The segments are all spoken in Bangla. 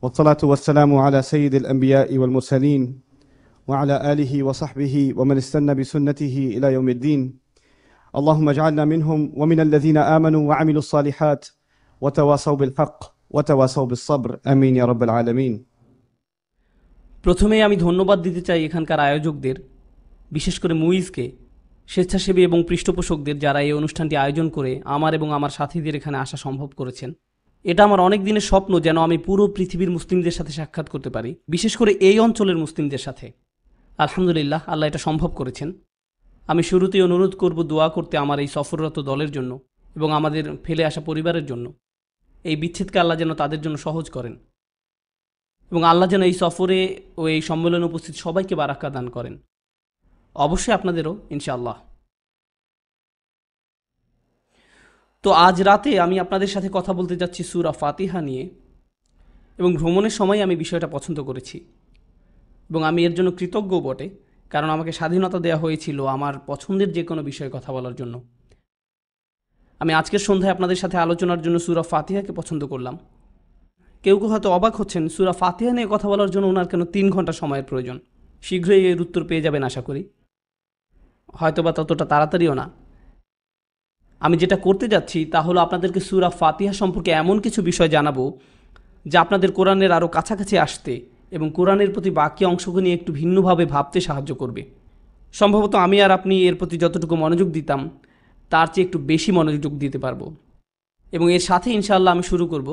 والصلاة والسلام على سيد الأنبياء والمرسلين وعلى آله وصحبه ومن استنى بسنته إلى يوم الدين. اللهم اجعلنا منهم ومن الذين آمنوا وعملوا الصالحات وتواصوا بالحق وتواصوا بالصبر. آمين يا رب العالمين. প্রথমেই আমি ধন্যবাদ দিতে চাই এখানকার আয়োজকদের, বিশেষ করে মুইজকে, স্বেচ্ছাসেবী এবং পৃষ্ঠপোষকদের যারা এই অনুষ্ঠানটি আয়োজন করে আমার এবং আমার সাথীদের এখানে আসা সম্ভব করেছেন। এটা আমার অনেক দিনের স্বপ্ন যেন আমি পুরো পৃথিবীর মুসলিমদের সাথে সাক্ষাৎ করতে পারি, বিশেষ করে এই অঞ্চলের মুসলিমদের সাথে। আলহামদুলিল্লাহ, আল্লাহ এটা সম্ভব করেছেন। আমি শুরুতেই অনুরোধ করব দোয়া করতে আমার এই সফররত দলের জন্য এবং আমাদের ফেলে আসা পরিবারের জন্য। এই বিচ্ছেদকে আল্লাহ যেন তাদের জন্য সহজ করেন এবং আল্লাহ যেন এই সফরে ও এই সম্মেলনে উপস্থিত সবাইকে বারাকা দান করেন, অবশ্যই আপনাদেরও ইনশাআল্লাহ। তো আজ রাতে আমি আপনাদের সাথে কথা বলতে যাচ্ছি সূরা ফাতিহা নিয়ে, এবং ভ্রমণের সময় আমি বিষয়টা পছন্দ করেছি এবং আমি এর জন্য কৃতজ্ঞ বটে, কারণ আমাকে স্বাধীনতা দেওয়া হয়েছিল আমার পছন্দের যে কোনো বিষয়ে কথা বলার জন্য। আমি আজকের সন্ধ্যায় আপনাদের সাথে আলোচনার জন্য সূরা ফাতিহাকে পছন্দ করলাম। কেউ কেউ হয়তো অবাক হচ্ছেন, সূরা ফাতিহা নিয়ে কথা বলার জন্য ওনার কেন 3 ঘন্টা সময়ের প্রয়োজন? শীঘ্রই এর উত্তর পেয়ে যাবেন আশা করি, হয়তোবা ততটা তাড়াতাড়িও না। আমি যেটা করতে যাচ্ছি তা হলো আপনাদেরকে সূরা ফাতিহা সম্পর্কে এমন কিছু বিষয় জানাবো যা আপনাদের কোরআনের আরও কাছাকাছি আসতে এবং কোরআনের প্রতি বাকি অংশকে নিয়ে একটু ভিন্নভাবে ভাবতে সাহায্য করবে। সম্ভবত আমি আর আপনি এর প্রতি যতটুকু মনোযোগ দিতাম তার চেয়ে একটু বেশি মনোযোগ দিতে পারবো। এবং এর সাথে ইনশাআল্লাহ আমি শুরু করব।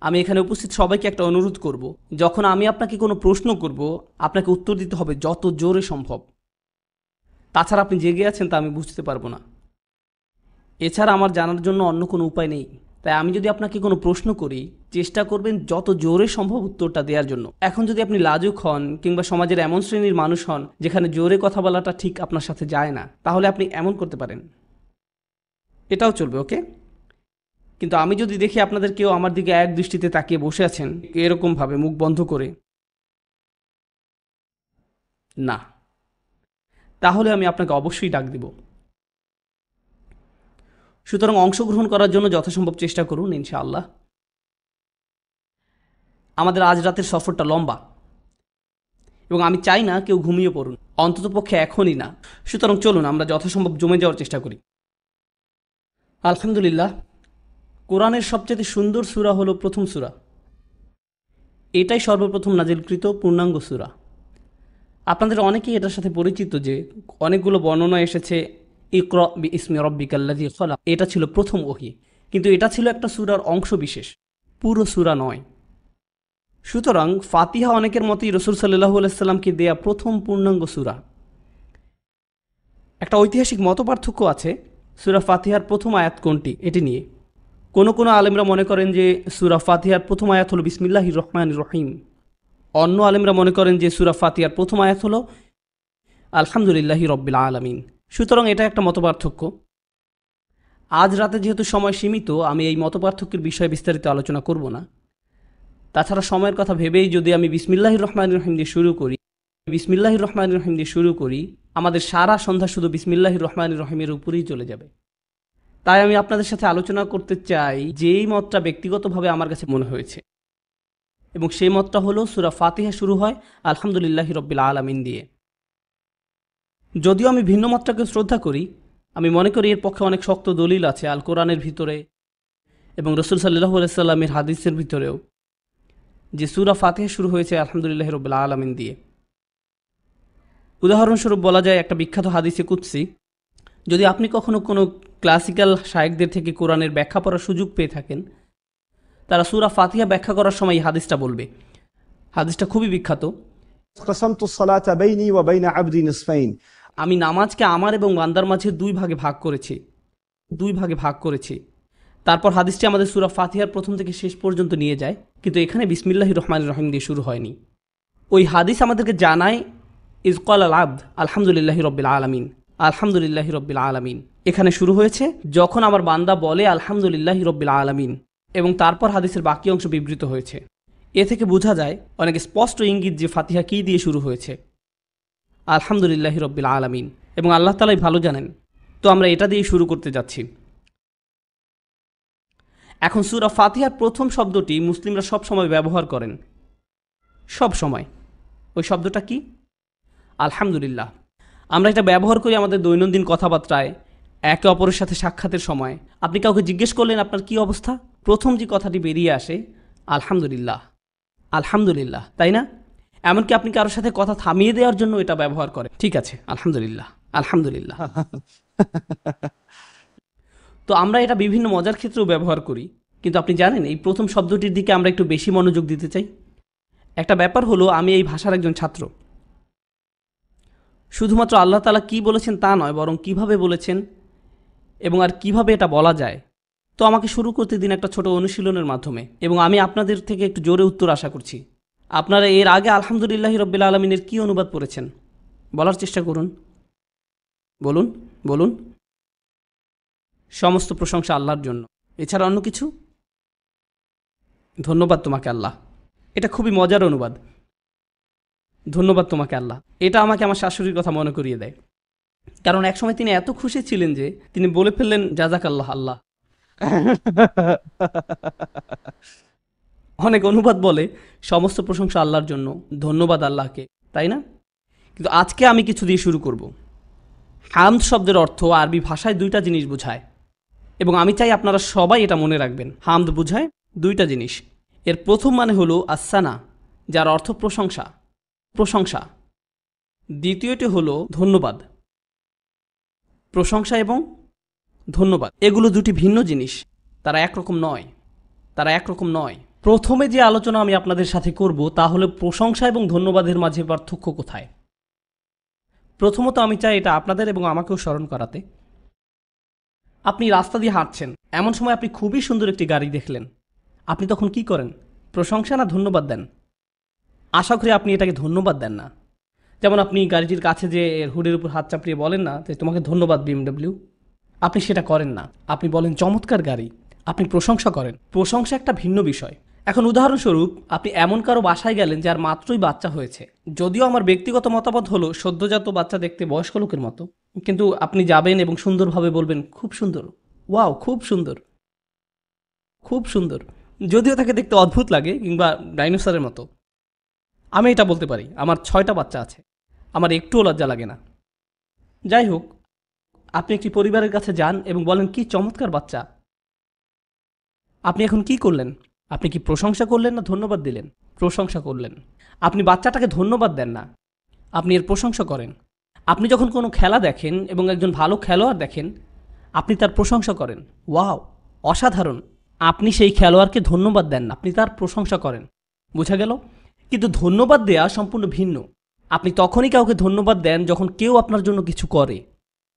আমি এখানে উপস্থিত সবাইকে একটা অনুরোধ করব, যখন আমি আপনাকে কোনো প্রশ্ন করব আপনাকে উত্তর দিতে হবে যত জোরে সম্ভব। তাছাড়া আপনি জেগে আছেন তা আমি বুঝতে পারবো না। এছাড়া আমার জানার জন্য অন্য কোনো উপায় নেই। তাই আমি যদি আপনাকে কোনো প্রশ্ন করি, চেষ্টা করবেন যত জোরে সম্ভব উত্তরটা দেওয়ার জন্য। এখন যদি আপনি লাজুক হন কিংবা সমাজের এমন শ্রেণীর মানুষ হন যেখানে জোরে কথা বলাটা ঠিক আপনার সাথে যায় না, তাহলে আপনি এমন করতে পারেন, এটাও চলবে, ওকে? কিন্তু আমি যদি দেখি আপনাদের কেউ আমার দিকে এক দৃষ্টিতে তাকিয়ে বসে আছেন এরকমভাবে মুখ বন্ধ করে, না, তাহলে আমি আপনাকে অবশ্যই ডাক দিব। সুতরাং অংশগ্রহণ করার জন্য যথাসম্ভব চেষ্টা করুন ইনশাআল্লাহ। আমাদের আজ রাতের সফরটা লম্বা এবং আমি চাই না কেউ ঘুমিয়ে পড়ুন, অন্ততপক্ষে এখনই না। সুতরাং চলুন আমরা যথাসম্ভব জমে যাওয়ার চেষ্টা করি। আলহামদুলিল্লাহ, কোরআনের সবচেয়ে সুন্দর সূরা হলো প্রথম সূরা। এটাই সর্বপ্রথম নাজিলকৃত পূর্ণাঙ্গ সূরা। আপনাদের অনেকেই এটার সাথে পরিচিত যে অনেকগুলো বর্ণনা এসেছে ইকরা বিইসমি রাব্বিকাল্লাযী খলাক, এটা ছিল প্রথম ওহী, কিন্তু এটা ছিল একটা সূরার অংশ বিশেষ, পুরো সূরা নয়। সুতরাং ফাতিহা অনেকের মতেই রাসূল সাল্লাল্লাহু আলাইহি সাল্লামকে দেয়া প্রথম পূর্ণাঙ্গ সূরা। একটা ঐতিহাসিক মতপার্থক্য আছে সূরা ফাতিহার প্রথম আয়াত কোনটি এটি নিয়ে। কোনো আলেমরা মনে করেন যে সূরা ফাতিহার প্রথম আয়াত হলো বিসমিল্লাহির রহমানির রহিম। অন্য আলেমরা মনে করেন যে সূরা ফাতিহার প্রথম আয়াত হলো আলহামদুলিল্লাহি রব্বিল আলামিন। সুতরাং এটা একটা মতপার্থক্য। আজ রাতে যেহেতু সময় সীমিত, আমি এই মতপার্থক্যের বিষয়ে বিস্তারিত আলোচনা করব না। তাছাড়া সময়ের কথা ভেবেই যদি আমি বিসমিল্লাহির রহমানির রহিম দিয়ে শুরু করি, আমাদের সারা সন্ধ্যা শুধু বিসমিল্লাহির রহমানির রহিমের উপরেই চলে যাবে। তাই আমি আপনাদের সাথে আলোচনা করতে চাই যেই মতটা ব্যক্তিগতভাবে আমার কাছে মনে হয়েছে, এবং সেই মতটা হলো সূরা ফাতিহা শুরু হয় আলহামদুলিল্লাহি রব্বিল আলামিন দিয়ে। যদিও আমি ভিন্ন মতটাকে শ্রদ্ধা করি, আমি মনে করি এর পক্ষে অনেক শক্ত দলিল আছে আল কোরআনের ভিতরে এবং রাসূল সাল্লাল্লাহু আলাইহি সাল্লামের হাদিসের ভিতরেও, যে সূরা ফাতিহা শুরু হয়েছে আলহামদুলিল্লাহি রব্বিল আলামিন দিয়ে। উদাহরণস্বরূপ বলা যায় একটা বিখ্যাত হাদিসে কুদসি, যদি আপনি কখনো কোনো ক্লাসিক্যাল শায়েখদের থেকে কোরআনের ব্যাখ্যা পড়ার সুযোগ পেয়ে থাকেন, তারা সূরা ফাতিহা ব্যাখ্যা করার সময় এই হাদিসটা বলবে। হাদিসটা খুবই বিখ্যাত। قسمت الصلاة بيني وبين عبدي نصفين. আমি নামাজকে আমার এবং বান্দার মাঝে দুই ভাগে ভাগ করেছি। তারপর হাদিসটি আমাদের সূরা ফাতিহার প্রথম থেকে শেষ পর্যন্ত নিয়ে যায়, কিন্তু এখানে বিসমিল্লাহির রহমানির রহিম দিয়ে শুরু হয়নি। ওই হাদিস আমাদেরকে জানায় ইজ ক্বাল আল আবদ আলহামদুলিল্লাহি রব্বিল আলামিন। এখানে শুরু হয়েছে যখন আমার বান্দা বলে আলহামদুলিল্লাহি রব্বিল আলামিন, এবং তারপর হাদিসের বাকি অংশ বিবৃত হয়েছে। এ থেকে বোঝা যায় অনেক স্পষ্ট ইঙ্গিত যে ফাতিহা কী দিয়ে শুরু হয়েছে, আলহামদুলিল্লাহি রব্বিল আলামিন, এবং আল্লাহ তাআলাই ভালো জানেন। তো আমরা এটা দিয়ে শুরু করতে যাচ্ছি। এখন সূরা ফাতিহার প্রথম শব্দটি মুসলিমরা সব সময় ব্যবহার করেন, সব সময়। ওই শব্দটা কি? আলহামদুলিল্লাহ। আমরা এটা ব্যবহার করি আমাদের দৈনন্দিন কথাবার্তায়, একে অপরের সাথে সাক্ষাতের সময়। আপনি কাউকে জিজ্ঞেস করলেন আপনার কি অবস্থা, প্রথম যে কথাটি বেরিয়ে আসে আলহামদুলিল্লাহ, আলহামদুলিল্লাহ, তাই না? এমনকি আপনি কারোর সাথে কথা থামিয়ে দেওয়ার জন্য এটা ব্যবহার করেন। ঠিক আছে, আলহামদুলিল্লাহ, আলহামদুলিল্লাহ। তো আমরা এটা বিভিন্ন মজার ক্ষেত্রেও ব্যবহার করি। কিন্তু আপনি জানেন এই প্রথম শব্দটির দিকে আমরা একটু বেশি মনোযোগ দিতে চাই। একটা ব্যাপার হলো, আমি এই ভাষার একজন ছাত্র। শুধুমাত্র আল্লাহ তাআলা কি বলেছেন তা নয়, বরং কিভাবে বলেছেন এবং আর কিভাবে এটা বলা যায়। তো আমাকে শুরু করতে দিন একটা ছোট অনুশীলনের মাধ্যমে, এবং আমি আপনাদের থেকে একটু জোরে উত্তর আশা করছি। আপনারা এর আগে আলহামদুলিল্লাহি রাব্বিল আলামিনের কি অনুবাদ পড়েছেন বলার চেষ্টা করুন। বলুন, বলুন। সমস্ত প্রশংসা আল্লাহর জন্য, এছাড়া অন্য কিছু? ধন্যবাদ তোমাকে আল্লাহ। এটা খুবই মজার অনুবাদ। ধন্যবাদ তোমাকে আল্লাহ। এটা আমাকে আমার শাশুড়ির কথা মনে করিয়ে দেয়, কারণ একসময় তিনি এত খুশি ছিলেন যে তিনি বলে ফেললেন জাযাক আল্লাহ আল্লাহ। অনেক অনুবাদ বলে সমস্ত প্রশংসা আল্লাহর জন্য, ধন্যবাদ আল্লাহকে, তাই না? কিন্তু আজকে আমি কিছু দিয়ে শুরু করব। হামদ শব্দের অর্থ আরবি ভাষায় দুইটা জিনিস বোঝায়, এবং আমি চাই আপনারা সবাই এটা মনে রাখবেন। হামদ বোঝায় দুইটা জিনিস। এর প্রথম মানে হলো আসানা, যার অর্থ প্রশংসা, প্রশংসা। দ্বিতীয়টি হলো ধন্যবাদ। প্রশংসা এবং ধন্যবাদ এগুলো দুটি ভিন্ন জিনিস, তারা একরকম নয়, তারা একরকম নয়। প্রথমে যে আলোচনা আমি আপনাদের সাথে করব তা হলো প্রশংসা এবং ধন্যবাদের মাঝে পার্থক্য কোথায়। প্রথমত আমি চাই এটা আপনাদের এবং আমাকেও স্মরণ করাতে। আপনি রাস্তা দিয়ে হাঁটছেন, এমন সময় আপনি খুবই সুন্দর একটি গাড়ি দেখলেন। আপনি তখন কি করেন? প্রশংসা না ধন্যবাদ দেন? আশা করি আপনি এটাকে ধন্যবাদ দেন না। যেমন আপনি গাড়িটির কাছে যে হুডের উপর হাত চাপড়িয়ে বলেন না যে তোমাকে ধন্যবাদ BMW, আপনি সেটা করেন না। আপনি বলেন চমৎকার গাড়ি, আপনি প্রশংসা করেন। প্রশংসা একটা ভিন্ন বিষয়। এখন উদাহরণস্বরূপ আপনি এমন কারো বাসায় গেলেন যার মাত্রই বাচ্চা হয়েছে। যদিও আমার ব্যক্তিগত মতামত হলো সদ্যজাত বাচ্চা দেখতে বয়স্ক লোকের মতো, কিন্তু আপনি যাবেন এবং সুন্দরভাবে বলবেন খুব সুন্দর, ওয়াও খুব সুন্দর, খুব সুন্দর। যদিও তাকে দেখতে অদ্ভুত লাগে কিংবা ডাইনোসরের মতো। আমি এটা বলতে পারি, আমার 6টা বাচ্চা আছে, আমার একটুও লজ্জা লাগে না। যাই হোক, আপনি একটি পরিবারের কাছে যান এবং বলেন কি চমৎকার বাচ্চা। আপনি এখন কি করলেন? আপনি কি প্রশংসা করলেন না ধন্যবাদ দিলেন? প্রশংসা করলেন। আপনি বাচ্চাটাকে ধন্যবাদ দেন না, আপনি এর প্রশংসা করেন। আপনি যখন কোনো খেলা দেখেন এবং একজন ভালো খেলোয়াড় দেখেন, আপনি তার প্রশংসা করেন, ওয়াও অসাধারণ। আপনি সেই খেলোয়াড়কে ধন্যবাদ দেন না, আপনি তার প্রশংসা করেন। বোঝা গেল? কিন্তু ধন্যবাদ দেয়া সম্পূর্ণ ভিন্ন। আপনি তখনই কাউকে ধন্যবাদ দেন যখন কেউ আপনার জন্য কিছু করে,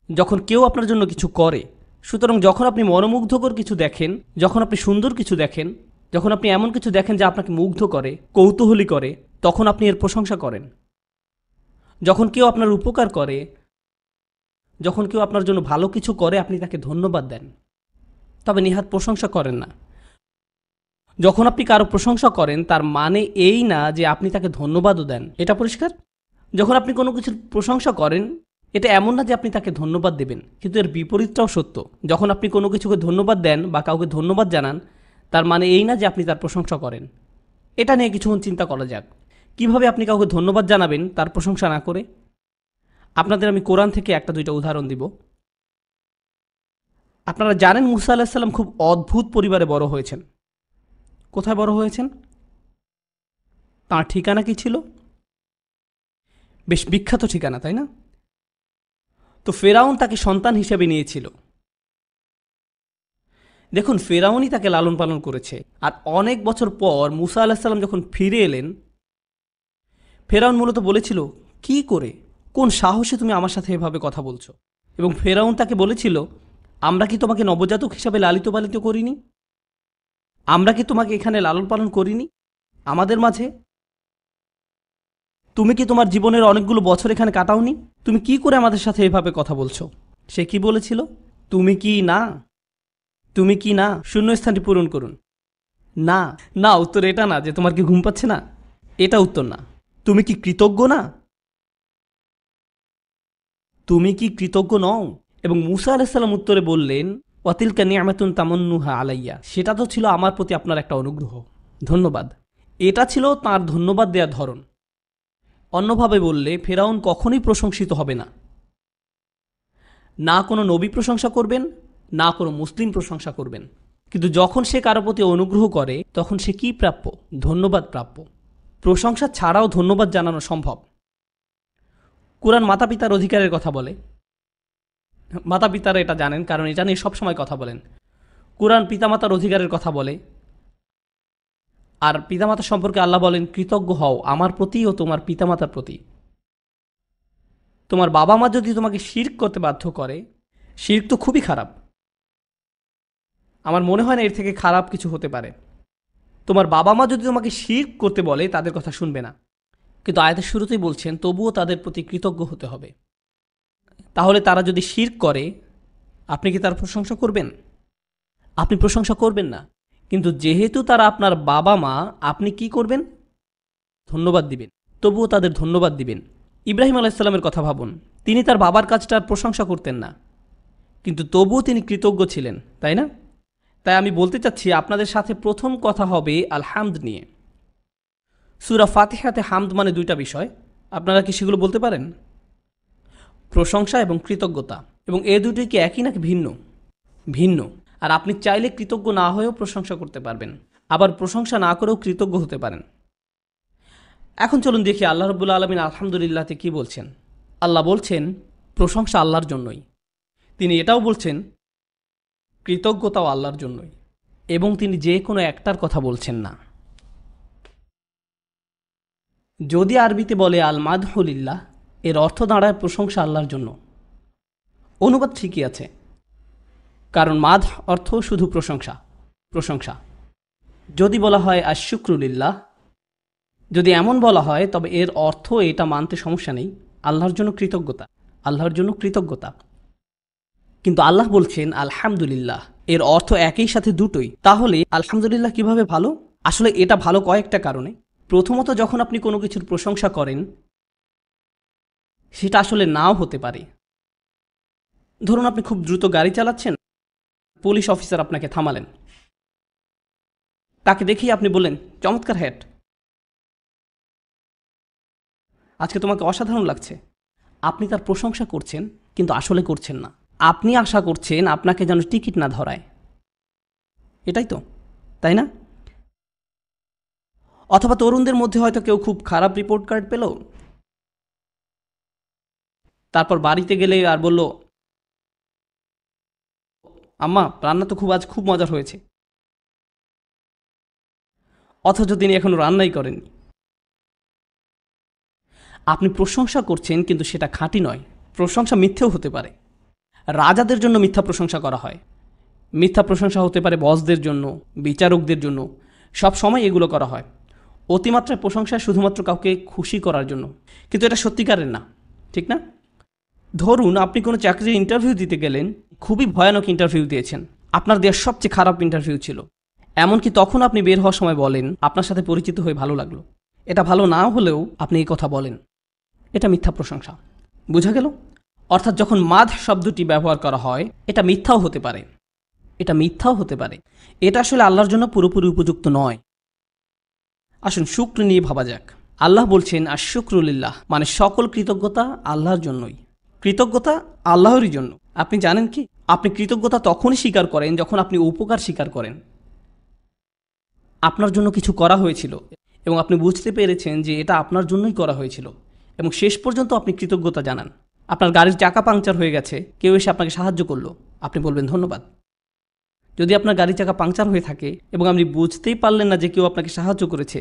যখন কেউ আপনার জন্য কিছু করে। সুতরাং যখন আপনি মনোমুগ্ধকর কিছু দেখেন, যখন আপনি সুন্দর কিছু দেখেন, যখন আপনি এমন কিছু দেখেন যা আপনাকে মুগ্ধ করে, কৌতূহলী করে, তখন আপনি এর প্রশংসা করেন। যখন কেউ আপনার উপকার করে, যখন কেউ আপনার জন্য ভালো কিছু করে, আপনি তাকে ধন্যবাদ দেন, তবে নিহাত প্রশংসা করেন না। যখন আপনি কারো প্রশংসা করেন তার মানে এই না যে আপনি তাকে ধন্যবাদও দেন। এটা পরিষ্কার? যখন আপনি কোনো কিছুর প্রশংসা করেন, এটা এমন না যে আপনি তাকে ধন্যবাদ দেবেন, কিন্তু এর বিপরীতটাও সত্য। যখন আপনি কোনো কিছুকে ধন্যবাদ দেন বা কাউকে ধন্যবাদ জানান, তার মানে এই না যে আপনি তার প্রশংসা করেন। এটা নিয়ে কিছুক্ষণ চিন্তা করা যাক। কিভাবে আপনি কাউকে ধন্যবাদ জানাবেন তার প্রশংসা না করে? আপনাদের আমি কোরআন থেকে একটা দুইটা উদাহরণ দিব। আপনারা জানেন মুসা আলাইহিস সালাম খুব অদ্ভুত পরিবারে বড় হয়েছেন। কোথায় বড় হয়েছেন? তাঁর ঠিকানা কি ছিল? বেশ বিখ্যাত ঠিকানা, তাই না? তো ফেরাউন তাকে সন্তান হিসেবে নিয়েছিল। দেখুন, ফেরাউনই তাকে লালন পালন করেছে। আর অনেক বছর পর মুসা আলাইহিস সালাম যখন ফিরে এলেন, ফেরাউন মূলত বলেছিল, কি করে, কোন সাহসে তুমি আমার সাথে এভাবে কথা বলছো? এবং ফেরাউন তাকে বলেছিল, আমরা কি তোমাকে নবজাতক হিসাবে লালিত পালিত করিনি? আমরা কি তোমাকে এখানে লালন পালন করিনি আমাদের মাঝে? তুমি কি তোমার জীবনের অনেকগুলো বছর এখানে কাটাওনি? তুমি কি করে আমাদের সাথে এভাবে কথা বলছো? সে কি বলেছিল? তুমি কি না, তুমি কি না, শূন্যস্থানটি পূরণ করুন। না না, উত্তর এটা না যে তোমার কি ঘুম পাচ্ছে না, এটা উত্তর না। তুমি কি কৃতজ্ঞ না? তুমি কি কৃতজ্ঞ নও? এবং মুসা আলাইহিস সালাম উত্তরে বললেন, ওয়াতিলকা নি'মাতুন তামান্নুহা আলাইয়া, সেটা তো ছিল আমার প্রতি আপনার একটা অনুগ্রহ, ধন্যবাদ। এটা ছিল তার ধন্যবাদ দেওয়ার ধরন। অন্যভাবে বললে ফেরাউন কখনোই প্রশংসিত হবে না, না কোনো নবী প্রশংসা করবেন, না কোনো মুসলিম প্রশংসা করবেন। কিন্তু যখন সে কারো প্রতি অনুগ্রহ করে তখন সে কি প্রাপ্য? ধন্যবাদ প্রাপ্য। প্রশংসা ছাড়াও ধন্যবাদ জানানো সম্ভব। কুরআন মাতা পিতার অধিকারের কথা বলে। মাতা পিতারা এটা জানেন, কারণ এটা নিয়ে সবসময় কথা বলেন। কুরআন পিতামাতার অধিকারের কথা বলে, আর পিতামাতা সম্পর্কে আল্লাহ বলেন, কৃতজ্ঞ হও আমার প্রতি ও তোমার পিতামাতার প্রতি। তোমার বাবা মা যদি তোমাকে শিরক করতে বাধ্য করে, শিরক তো খুবই খারাপ, আমার মনে হয় না এর থেকে খারাপ কিছু হতে পারে। তোমার বাবা মা যদি তোমাকে শিরক করতে বলে তাদের কথা শুনবে না, কিন্তু আয়াতের শুরুতেই বলছেন তবুও তাদের প্রতি কৃতজ্ঞ হতে হবে। তাহলে তারা যদি শিরক করে আপনি কি তার প্রশংসা করবেন? আপনি প্রশংসা করবেন না। কিন্তু যেহেতু তারা আপনার বাবা মা, আপনি কি করবেন? ধন্যবাদ দিবেন। তবুও তাদের ধন্যবাদ দিবেন। ইব্রাহিম আলাইহিসসালামের কথা ভাবুন, তিনি তার বাবার কাজটার প্রশংসা করতেন না, কিন্তু তবুও তিনি কৃতজ্ঞ ছিলেন, তাই না? তাই আমি বলতে চাচ্ছি আপনাদের সাথে প্রথম কথা হবে আল হামদ নিয়ে। সূরা ফাতিহাতে হামদ মানে দুইটা বিষয়, আপনারা কি সেগুলো বলতে পারেন? প্রশংসা এবং কৃতজ্ঞতা। এবং এ দুটোই কি একই নাকি ভিন্ন? ভিন্ন। আর আপনি চাইলে কৃতজ্ঞ না হয়েও প্রশংসা করতে পারবেন, আবার প্রশংসা না করেও কৃতজ্ঞ হতে পারেন। এখন চলুন দেখি আল্লাহ রাব্বুল আলামিন আলহামদুলিল্লাহতে কি বলছেন। আল্লাহ বলছেন প্রশংসা আল্লাহর জন্যই। তিনি এটাও বলছেন কৃতজ্ঞতাও আল্লাহর জন্যই, এবং তিনি যে কোনো একটার কথা বলছেন না। যদি আরবিতে বলে আল মাদহু লিল্লাহ, এর অর্থ দাঁড়ায় প্রশংসা আল্লাহর জন্য। অনুবাদ ঠিকই আছে, কারণ মাদহ অর্থ শুধু প্রশংসা, প্রশংসা। যদি বলা হয় আশ-শুকরু লিল্লাহ, যদি এমন বলা হয় তবে এর অর্থ এটা মানতে সমস্যা নেই, আল্লাহর জন্য কৃতজ্ঞতা, আল্লাহর জন্য কৃতজ্ঞতা। কিন্তু আল্লাহ বলছেন আলহামদুলিল্লাহ, এর অর্থ একই সাথে দুটোই। তাহলে আলহামদুলিল্লাহ কিভাবে ভালো? আসলে এটা ভালো কয়েকটা কারণে। প্রথমত, যখন আপনি কোনো কিছুর প্রশংসা করেন সেটা আসলে নাও হতে পারে। ধরুন আপনি খুব দ্রুত গাড়ি চালাচ্ছেন, পুলিশ অফিসার আপনাকে থামালেন, তাকে দেখেই আপনি বললেন চমৎকার হ্যাট, আজকে তোমাকে অসাধারণ লাগছে। আপনি তার প্রশংসা করছেন, কিন্তু আসলে করছেন না। আপনি আশা করছেন আপনাকে যেন টিকিট না ধরায়, এটাই তো, তাই না? অথবা তরুণদের মধ্যে হয়তো কেউ খুব খারাপ রিপোর্ট কার্ড পেল, তারপর বাড়িতে গেলে আর বলল, আম্মা রান্না তো আজ খুব মজার হয়েছে, অথচ তিনি এখনো রান্নাই করেননি। আপনি প্রশংসা করছেন, কিন্তু সেটা খাঁটি নয়। প্রশংসা মিথ্যেও হতে পারে। রাজাদের জন্য মিথ্যা প্রশংসা করা হয়, মিথ্যা প্রশংসা হতে পারে বসদের জন্য, বিচারকদের জন্য, সব সময় এগুলো করা হয়। অতিমাত্রায় প্রশংসা শুধুমাত্র কাউকে খুশি করার জন্য, কিন্তু এটা সত্যিকারের না, ঠিক না? ধরুন আপনি কোনো চাকরির ইন্টারভিউ দিতে গেলেন, খুবই ভয়ানক ইন্টারভিউ দিয়েছেন, আপনার দেওয়ার সবচেয়ে খারাপ ইন্টারভিউ ছিল। এমনকি তখন আপনি বের হওয়ার সময় বলেন আপনার সাথে পরিচিত হয়ে ভালো লাগলো। এটা ভালো না হলেও আপনি এই কথা বলেন, এটা মিথ্যা প্রশংসা। বোঝা গেল? অর্থাৎ যখন মাদ শব্দটি ব্যবহার করা হয়, এটা মিথ্যাও হতে পারে, এটা মিথ্যাও হতে পারে। এটা আসলে আল্লাহর জন্য পুরোপুরি উপযুক্ত নয়। আসুন শুকর নিয়ে ভাবা যাক। আল্লাহ বলছেন আশ-শুকরু লিল্লাহ, মানে সকল কৃতজ্ঞতা আল্লাহর জন্যই। কৃতজ্ঞতা আল্লাহরই জন্য। আপনি জানেন কি, আপনি কৃতজ্ঞতা তখনই স্বীকার করেন যখন আপনি উপকার স্বীকার করেন। আপনার জন্য কিছু করা হয়েছিল এবং আপনি বুঝতে পেরেছেন যে এটা আপনার জন্যই করা হয়েছিল, এবং শেষ পর্যন্ত আপনি কৃতজ্ঞতা জানান। আপনার গাড়ির চাকা পাংচার হয়ে গেছে, কেউ এসে আপনাকে সাহায্য করলো, আপনি বলবেন ধন্যবাদ। যদি আপনার গাড়ির চাকা পাংচার হয়ে থাকে এবং আপনি বুঝতেই পারলেন না যে কেউ আপনাকে সাহায্য করেছে,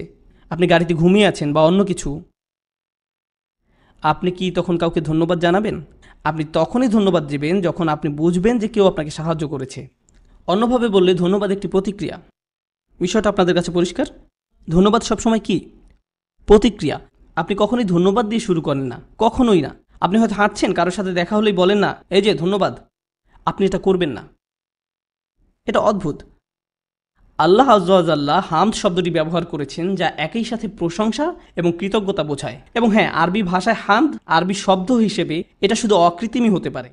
আপনি গাড়িতে ঘুমিয়ে আছেন বা অন্য কিছু, আপনি কি তখন কাউকে ধন্যবাদ জানাবেন? আপনি তখনই ধন্যবাদ দেবেন যখন আপনি বুঝবেন যে কেউ আপনাকে সাহায্য করেছে। অন্যভাবে বললে ধন্যবাদ একটি প্রতিক্রিয়া। বিষয়টা আপনাদের কাছে পরিষ্কার? ধন্যবাদ সবসময় কি? প্রতিক্রিয়া। আপনি কখনোই ধন্যবাদ দিয়ে শুরু করেন না, কখনোই না। আপনি হয়তো হাঁটছেন, কারোর সাথে দেখা হলেই বলেন না এই যে ধন্যবাদ। আপনি এটা করবেন না, এটা অদ্ভুত। আল্লাহ আযজা ওয়া জাল্লা হামদ শব্দটি ব্যবহার করেছেন, যা একই সাথে প্রশংসা এবং কৃতজ্ঞতা বোঝায়। এবং হ্যাঁ, আরবি ভাষায় হামদ আরবি শব্দ হিসেবে এটা শুধু অকৃত্রিমই হতে পারে,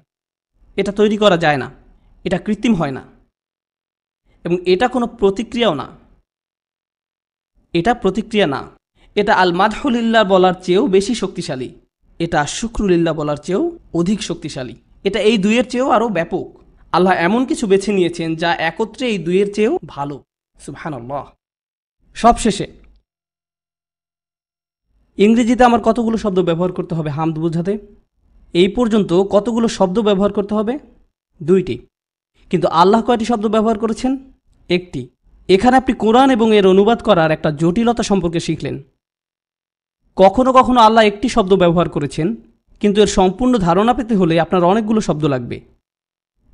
এটা তৈরি করা যায় না। এটা কৃত্রিম হয় না এবং এটা কোনো প্রতিক্রিয়াও না। এটা প্রতিক্রিয়া না, এটা আল মাদহুলিল্লাহ বলার চেয়েও বেশি শক্তিশালী, এটা শুকরুলিল্লাহ বলার চেয়েও অধিক শক্তিশালী, এটা এই দুইয়ের চেয়েও আরও ব্যাপক। আল্লাহ এমন কিছু বেছে নিয়েছেন যা একত্রে এই দুইয়ের চেয়েও ভালো। সুবহানাল্লাহ। সবশেষে ইংরেজিতে আমার কতগুলো শব্দ ব্যবহার করতে হবে হামদ বোঝাতে? এই পর্যন্ত কতগুলো শব্দ ব্যবহার করতে হবে? 2টি। কিন্তু আল্লাহ কয়টি শব্দ ব্যবহার করেছেন? 1টি। এখানে আপনি কোরআন এবং এর অনুবাদ করার একটা জটিলতা সম্পর্কে শিখলেন। কখনো কখনো আল্লাহ একটি শব্দ ব্যবহার করেছেন, কিন্তু এর সম্পূর্ণ ধারণা পেতে হলে আপনার অনেকগুলো শব্দ লাগবে।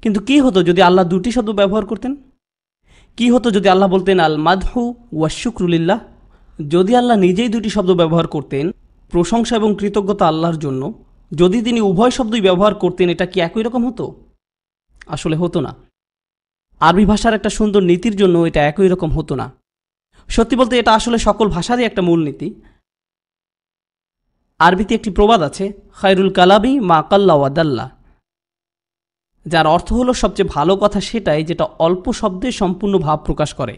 কিন্তু কি হতো যদি আল্লাহ 2টি শব্দ ব্যবহার করতেন? কি হতো যদি আল্লাহ বলতেন আল মাদহু ওয়া শুকরুলিল্লাহ? যদি আল্লাহ নিজেই 2টি শব্দ ব্যবহার করতেন, প্রশংসা এবং কৃতজ্ঞতা আল্লাহর জন্য, যদি তিনি উভয় শব্দই ব্যবহার করতেন, এটা কি একই রকম হতো? আসলে হতো না। আরবি ভাষার একটা সুন্দর নীতির জন্য এটা একই রকম হতো না। সত্যি বলতে এটা আসলে সকল ভাষারই একটা মূল নীতি। আরবিতে একটি প্রবাদ আছে, খায়রুল কালামি মা কাল্লা ওয়াদাল্লা, যার অর্থ হলো সবচেয়ে ভালো কথা সেটাই যেটা অল্প শব্দে সম্পূর্ণ ভাব প্রকাশ করে।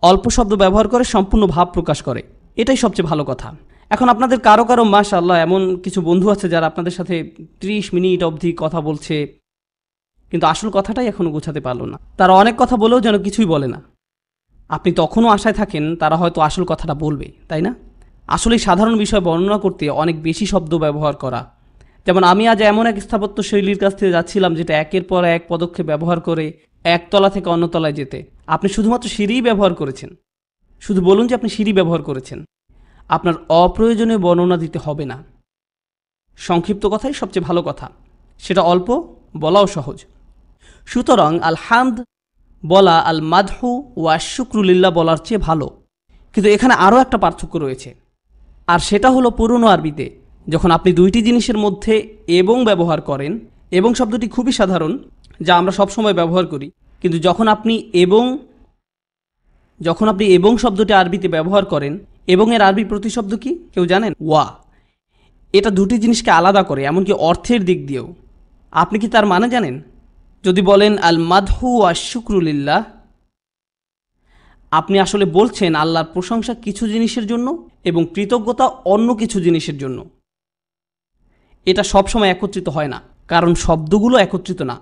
অল্প শব্দ ব্যবহার করে সম্পূর্ণ ভাব প্রকাশ করে, এটাই সবচেয়ে ভালো কথা। এখন আপনাদের কারো কারো মাশাআল্লাহ এমন কিছু বন্ধু আছে যারা আপনাদের সাথে 30 মিনিট অবধি কথা বলছে, কিন্তু আসল কথাটাই এখনো গোছাতে পারলো না। তারা অনেক কথা বলেও যেন কিছুই বলে না। আপনি তখনও আশায় থাকেন তারা হয়তো আসল কথাটা বলবে, তাই না? আসলে সাধারণ বিষয় বর্ণনা করতে অনেক বেশি শব্দ ব্যবহার করা। যেমন আমি আজ এমন এক স্থাপত্য শৈলীর কাছ থেকে যাচ্ছিলাম যেটা একের পর এক পদক্ষেপ ব্যবহার করে এক তলা থেকে অন্য তলায় যেতে। আপনি শুধুমাত্র সিঁড়িই ব্যবহার করেছেন। শুধু বলুন যে আপনি সিঁড়ি ব্যবহার করেছেন। আপনার অপ্রয়োজনীয় বর্ণনা দিতে হবে না। সংক্ষিপ্ত কথাই সবচেয়ে ভালো কথা, সেটা অল্প, বলাও সহজ। সুতরাং আল হামদ বলা আল মাদহু ওয়া শুকরুলিল্লাহ বলার চেয়ে ভালো। কিন্তু এখানে আরও একটা পার্থক্য রয়েছে, আর সেটা হলো পুরনো আরবিতে যখন আপনি 2টি জিনিসের মধ্যে এবং ব্যবহার করেন, এবং শব্দটি খুবই সাধারণ যা আমরা সবসময় ব্যবহার করি, কিন্তু যখন আপনি এবং শব্দটি আরবিতে ব্যবহার করেন, এবং এর আরবি প্রতিশব্দ কি কেউ জানেন? ওয়া। এটা 2টি জিনিসকে আলাদা করে, এমনকি অর্থের দিক দিয়েও। আপনি কি তার মানে জানেন? যদি বলেন আল মাদহু ওয়া শুকরুলিল্লাহ, আপনি আসলে বলছেন আল্লাহর প্রশংসা কিছু জিনিসের জন্য এবং কৃতজ্ঞতা অন্য কিছু জিনিসের জন্য। এটা সবসময় একত্রিত হয় না, কারণ শব্দগুলো একত্রিত না।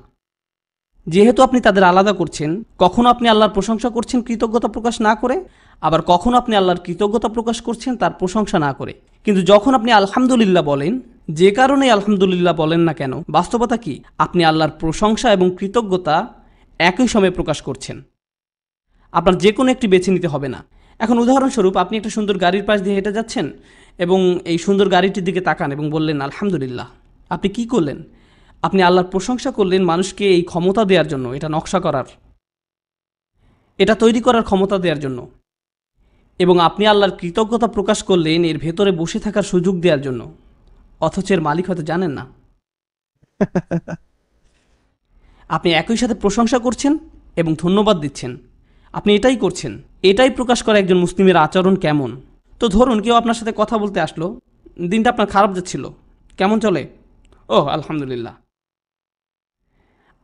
যেহেতু আপনি তাদের আলাদা করছেন, কখনো আপনি আল্লাহর প্রশংসা করছেন কৃতজ্ঞতা প্রকাশ না করে, আবার কখনো আপনি আল্লাহর কৃতজ্ঞতা প্রকাশ করছেন তার প্রশংসা না করে। কিন্তু যখন আপনি আলহামদুলিল্লাহ বলেন, যে কারণে আলহামদুলিল্লাহ বলেন না কেন, বাস্তবতা কি? আপনি আল্লাহর প্রশংসা এবং কৃতজ্ঞতা একই সময়ে প্রকাশ করছেন। আপনার যে কোনো একটি বেছে নিতে হবে না। এখন উদাহরণস্বরূপ আপনি একটা সুন্দর গাড়ির পাশ দিয়ে হেঁটে যাচ্ছেন এবং এই সুন্দর গাড়িটির দিকে তাকান এবং বললেন আলহামদুলিল্লাহ। আপনি কি করলেন? আপনি আল্লাহর প্রশংসা করলেন মানুষকে এই ক্ষমতা দেওয়ার জন্য, এটা নকশা করার, এটা তৈরি করার ক্ষমতা দেওয়ার জন্য, এবং আপনি আল্লাহর কৃতজ্ঞতা প্রকাশ করলেন এর ভেতরে বসে থাকার সুযোগ দেওয়ার জন্য। অথচ এর মালিক হয়তো জানেন না। আপনি একই সাথে প্রশংসা করছেন এবং ধন্যবাদ দিচ্ছেন। আপনি এটাই করছেন। এটাই প্রকাশ করে একজন মুসলিমের আচরণ কেমন। তো ধরুন কেউ আপনার সাথে কথা বলতে আসলো, দিনটা আপনার খারাপ যাচ্ছিল, কেমন চলে? ওহ আলহামদুলিল্লাহ।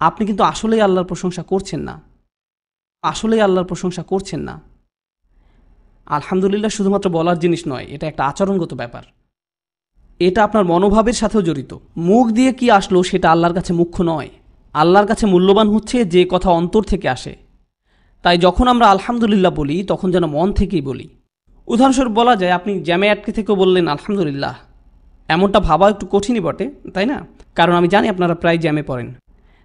আপনি কিন্তু আসলেই আল্লাহর প্রশংসা করছেন না। আলহামদুলিল্লাহ শুধুমাত্র বলার জিনিস নয়, এটা একটা আচরণগত ব্যাপার। এটা আপনার মনোভাবের সাথেও জড়িত। মুখ দিয়ে কি আসলো সেটা আল্লাহর কাছে মুখ্য নয়। আল্লাহর কাছে মূল্যবান হচ্ছে যে কথা অন্তর থেকে আসে। তাই যখন আমরা আলহামদুলিল্লাহ বলি তখন যেন মন থেকেই বলি। উদাহরণস্বরূপ বলা যায়, আপনি জ্যামে আটকে থেকেও বললেন আলহামদুলিল্লাহ। এমনটা ভাবা একটু কঠিনই বটে, তাই না? কারণ আমি জানি আপনারা প্রায় জ্যামে পড়েন।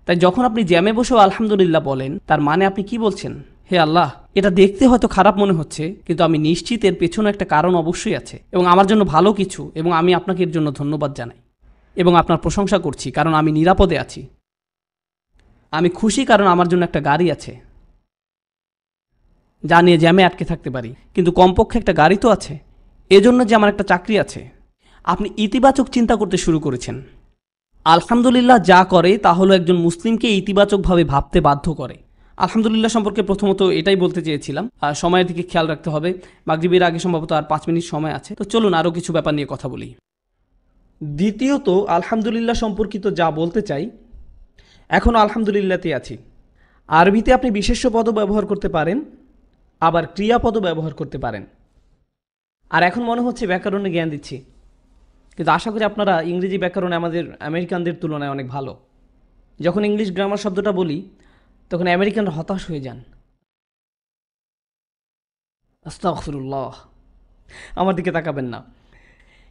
তাই যখন আপনি জ্যামে বসেও আলহামদুলিল্লাহ বলেন, তার মানে আপনি কি বলছেন? হে আল্লাহ, এটা দেখতে হয়তো খারাপ মনে হচ্ছে, কিন্তু আমি নিশ্চিত এর পেছনে একটা কারণ অবশ্যই আছে এবং আমার জন্য ভালো কিছু, এবং আমি আপনাকে এর জন্য ধন্যবাদ জানাই এবং আপনার প্রশংসা করছি কারণ আমি নিরাপদে আছি। আমি খুশি কারণ আমার জন্য একটা গাড়ি আছে যা নিয়ে জ্যামে আটকে থাকতে পারি, কিন্তু কমপক্ষে একটা গাড়ি তো আছে। এজন্য যে আমার একটা চাকরি আছে। আপনি ইতিবাচক চিন্তা করতে শুরু করেছেন। আলহামদুলিল্লাহ যা করে তা হলো একজন মুসলিমকে ইতিবাচকভাবে ভাবতে বাধ্য করে। আলহামদুলিল্লাহ সম্পর্কে প্রথমত এটাই বলতে চেয়েছিলাম। আর সময়ের দিকে খেয়াল রাখতে হবে, মাগরিবের আগে সম্ভবত আর 5 মিনিট সময় আছে। তো চলুন আরও কিছু ব্যাপার নিয়ে কথা বলি। দ্বিতীয়ত, আলহামদুলিল্লাহ সম্পর্কিত যা বলতে চাই, এখনও আলহামদুলিল্লাহতে আছি। আরবিতে আপনি বিশেষ্য পদও ব্যবহার করতে পারেন, আবার ক্রিয়াপদও ব্যবহার করতে পারেন। আর এখন মনে হচ্ছে ব্যাকরণে জ্ঞান দিচ্ছি, কিন্তু আশা করি আপনারা ইংরেজি ব্যাকরণে আমাদের আমেরিকানদের তুলনায় অনেক ভালো। যখন ইংলিশ গ্রামার শব্দটা বলি তখন আমেরিকানরা হতাশ হয়ে যান। আস্তাগফিরুল্লাহ, আমার দিকে তাকাবেন না।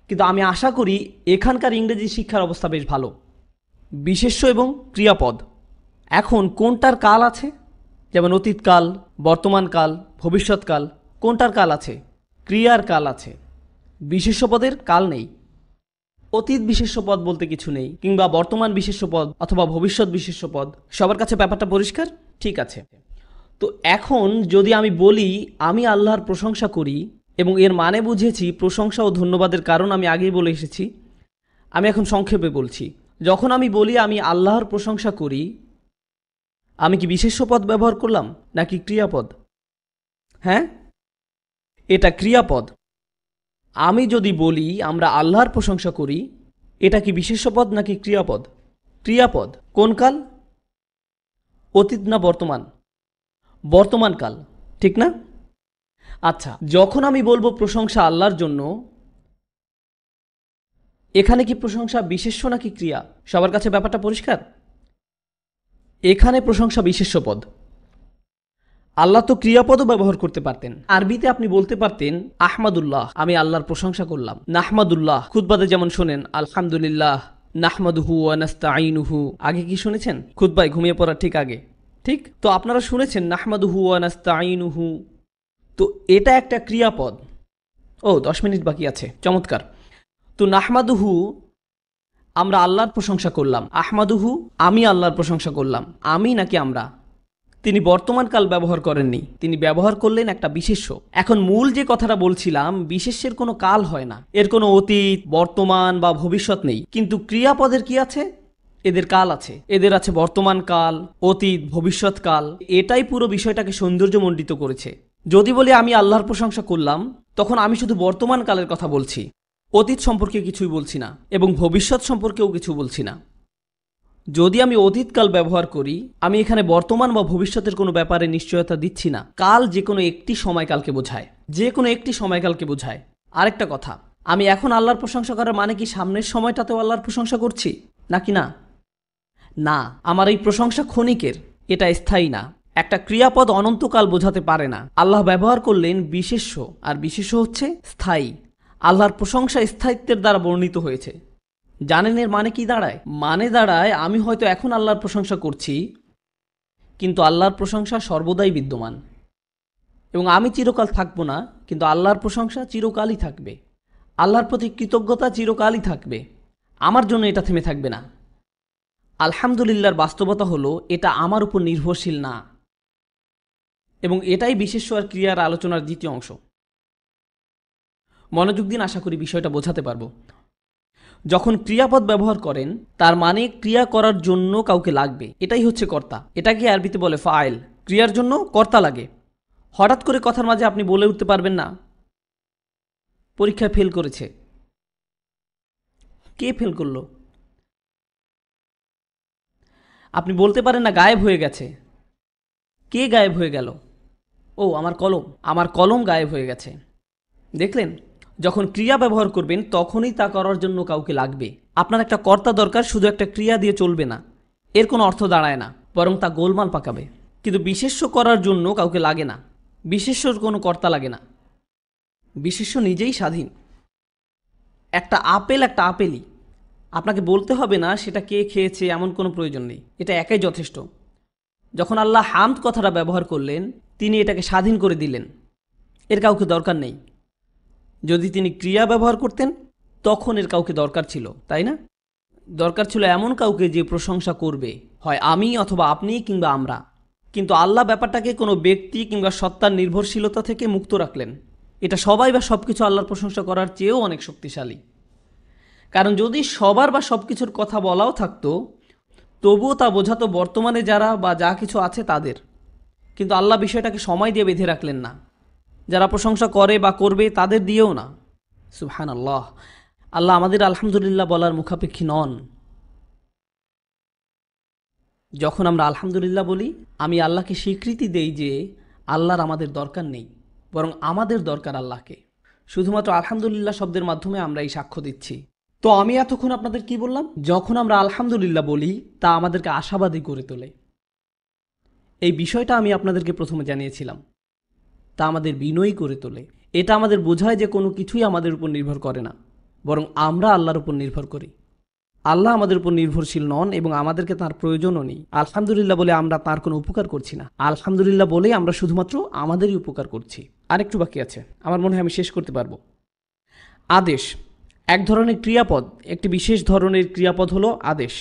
কিন্তু আমি আশা করি এখানকার ইংরেজি শিক্ষার অবস্থা বেশ ভালো। বিশেষ্য এবং ক্রিয়াপদ, এখন কোনটার কাল আছে? যেমন অতীতকাল, বর্তমানকাল, ভবিষ্যৎকাল, কোনটার কাল আছে? ক্রিয়ার কাল আছে, বিশেষ্য পদের কাল নেই। অতীত বিশেষ্য পদ বলতে কিছু নেই, কিংবা বর্তমান বিশেষ্য পদ অথবা ভবিষ্যৎ বিশেষ্য পদ। সবার কাছে ব্যাপারটা পরিষ্কার? ঠিক আছে। তো এখন যদি আমি বলি আমি আল্লাহর প্রশংসা করি, এবং এর মানে বুঝেছি প্রশংসা ও ধন্যবাদের কারণ আমি আগেই বলে এসেছি, আমি এখন সংক্ষেপে বলছি। যখন আমি বলি আমি আল্লাহর প্রশংসা করি, আমি কি বিশেষ্য পদ ব্যবহার করলাম নাকি ক্রিয়াপদ? হ্যাঁ, এটা ক্রিয়াপদ। আমি যদি বলি আমরা আল্লাহর প্রশংসা করি, এটা কি বিশেষ্য পদ নাকি ক্রিয়াপদ? ক্রিয়াপদ। কোন কাল? অতীত না বর্তমান? বর্তমানকাল, ঠিক না? আচ্ছা, যখন আমি বলবো প্রশংসা আল্লাহর জন্য, এখানে কি প্রশংসা বিশেষ্য নাকি ক্রিয়া? সবার কাছে ব্যাপারটা পরিষ্কার? এখানে প্রশংসা বিশেষ্য পদ। আল্লাহ তো ক্রিয়াপদও ব্যবহার করতে পারতেন। আরবিতে আপনি বলতে পারতেন আহমাদুল্লাহ, আমি আল্লাহর প্রশংসা করলাম। নাহমাদুল্লাহ, খুতবাতে যেমন শোনেন আলহামদুলিল্লাহ নাহমাদুহু ওয়া নাস্তাঈনুহু। আগে কি শুনেছেন? খুতবায় ঘুমিয়ে পড়ার ঠিক আগে, ঠিক তো আপনারা শুনেছেন নাহমাদুহু ওয়া নাস্তাঈনুহু। তো এটা একটা ক্রিয়াপদ। ও 10 মিনিট বাকি আছে, চমৎকার। তো নাহমাদুহু, আমরা আল্লাহর প্রশংসা করলাম। আহমাদুহু, আমি আল্লাহর প্রশংসা করলাম। আমি নাকি আমরা? তিনি বর্তমানকাল ব্যবহার করেননি, তিনি ব্যবহার করলেন একটা বিশেষ্য। এখন মূল যে কথাটা বলছিলাম, বিশেষ্যের কোনো কাল হয় না, এর কোনো অতীত, বর্তমান বা ভবিষ্যৎ নেই। কিন্তু ক্রিয়াপদের কি আছে? এদের কাল আছে। এদের আছে বর্তমানকাল, অতীত, ভবিষ্যৎকাল। এটাই পুরো বিষয়টাকে সৌন্দর্যমণ্ডিত করেছে। যদি বলি আমি আল্লাহর প্রশংসা করলাম, তখন আমি শুধু বর্তমান কালের কথা বলছি, অতীত সম্পর্কে কিছুই বলছি না, এবং ভবিষ্যৎ সম্পর্কেও কিছু বলছি না। যদি আমি অতীতকাল ব্যবহার করি, আমি এখানে বর্তমান বা ভবিষ্যতের কোনো ব্যাপারে নিশ্চয়তা দিচ্ছি না। কাল যে কোনো একটি সময়কালকে বোঝায়, যে কোনো একটি সময়কালকে বোঝায়। আরেকটা কথা, আমি এখন আল্লাহর প্রশংসা করার মানে কি সামনের সময়টাতেও আল্লাহর প্রশংসা করছি নাকি না? না, আমার এই প্রশংসা ক্ষণিকের, এটা স্থায়ী না। একটা ক্রিয়াপদ অনন্তকাল বোঝাতে পারে না। আল্লাহ ব্যবহার করলেন বিশেষ্য, আর বিশেষ্য হচ্ছে স্থায়ী। আল্লাহর প্রশংসা স্থায়িত্বের দ্বারা বর্ণিত হয়েছে। জানেন এর মানে কি দাঁড়ায়? মানে দাঁড়ায় আমি হয়তো এখন আল্লাহর প্রশংসা করছি, কিন্তু আল্লাহর প্রশংসা সর্বদাই বিদ্যমান, এবং আমি চিরকাল থাকবো না, কিন্তু আল্লাহর প্রশংসা চিরকালই থাকবে। আল্লাহর প্রতি কৃতজ্ঞতা চিরকালই থাকবে। আমার জন্য এটা থেমে থাকবে না। আলহামদুলিল্লাহর বাস্তবতা হলো এটা আমার উপর নির্ভরশীল না, এবং এটাই বিশেষ্য আর ক্রিয়ার আলোচনার দ্বিতীয় অংশ। মনোযোগ দিন, আশা করি বিষয়টা বোঝাতে পারবো। যখন ক্রিয়াপদ ব্যবহার করেন, তার মানে ক্রিয়া করার জন্য কাউকে লাগবে, এটাই হচ্ছে কর্তা। এটাকে আরবিতে বলে ফাইল। ক্রিয়ার জন্য কর্তা লাগে। হঠাৎ করে কথার মাঝে আপনি বলে উঠতে পারবেন না পরীক্ষায় ফেল করেছে। কে ফেল করলো? আপনি বলতে পারেন না গায়েব হয়ে গেছে। কে গায়েব হয়ে গেল? ও, আমার কলম গায়েব হয়ে গেছে। দেখলেন, যখন ক্রিয়া ব্যবহার করবেন তখনই তা করার জন্য কাউকে লাগবে। আপনার একটা কর্তা দরকার, শুধু একটা ক্রিয়া দিয়ে চলবে না, এর কোনো অর্থ দাঁড়ায় না, বরং তা গোলমাল পাকাবে। কিন্তু বিশেষ্য করার জন্য কাউকে লাগে না, বিশেষ্যর কোনো কর্তা লাগে না। বিশেষ্য নিজেই স্বাধীন। একটা আপেল একটা আপেলই, আপনাকে বলতে হবে না সেটা কে খেয়েছে, এমন কোনো প্রয়োজন নেই, এটা একাই যথেষ্ট। যখন আল্লাহ হামদ কথাটা ব্যবহার করলেন, তিনি এটাকে স্বাধীন করে দিলেন, এর কাউকে দরকার নেই। যদি তিনি ক্রিয়া ব্যবহার করতেন, তখন এর কাউকে দরকার ছিল, তাই না? দরকার ছিল এমন কাউকে যে প্রশংসা করবে, হয় আমি অথবা আপনি কিংবা আমরা। কিন্তু আল্লাহ ব্যাপারটাকে কোনো ব্যক্তি কিংবা সত্তার নির্ভরশীলতা থেকে মুক্ত রাখলেন। এটা সবাই বা সব কিছু আল্লাহর প্রশংসা করার চেয়েও অনেক শক্তিশালী। কারণ যদি সবার বা সব কিছুর কথা বলাও থাকতো, তবুও তা বোঝাতো বর্তমানে যারা বা যা কিছু আছে তাদের। কিন্তু আল্লাহ বিষয়টাকে সময় দিয়ে বেঁধে রাখলেন না, যারা প্রশংসা করে বা করবে তাদের দিয়েও না। সুবহানাল্লাহ, আল্লাহ আমাদের আলহামদুলিল্লাহ বলার মুখাপেক্ষী নন। যখন আমরা আলহামদুলিল্লাহ বলি, আমি আল্লাহকে স্বীকৃতি দেই যে আল্লাহর আমাদের দরকার নেই, বরং আমাদের দরকার আল্লাহকে। শুধুমাত্র আলহামদুলিল্লাহ শব্দের মাধ্যমে আমরা এই সাক্ষ্য দিচ্ছি। তো আমি এতক্ষণ আপনাদের কি বললাম? যখন আমরা আলহামদুলিল্লাহ বলি, তা আমাদেরকে আশাবাদী করে তোলে। এই বিষয়টা আমি আপনাদেরকে প্রথমে জানিয়েছিলাম। তা আমাদের বিনয়ী করে তোলে। এটা আমাদের বোঝায় যে কোনো কিছুই আমাদের উপর নির্ভর করে না, বরং আমরা আল্লাহর উপর নির্ভর করি। আল্লাহ আমাদের উপর নির্ভরশীল নন এবং আমাদেরকে তার প্রয়োজনও নেই। আলহামদুলিল্লাহ বলে আমরা তার কোনো উপকার করছি না। আলহামদুলিল্লাহ বলেই আমরা শুধুমাত্র আমাদেরই উপকার করছি। আরেকটু বাকি আছে, আমার মনে হয় আমি শেষ করতে পারবো। আদেশ এক ধরনের ক্রিয়াপদ। একটি বিশেষ ধরনের ক্রিয়াপদ হলো আদেশ।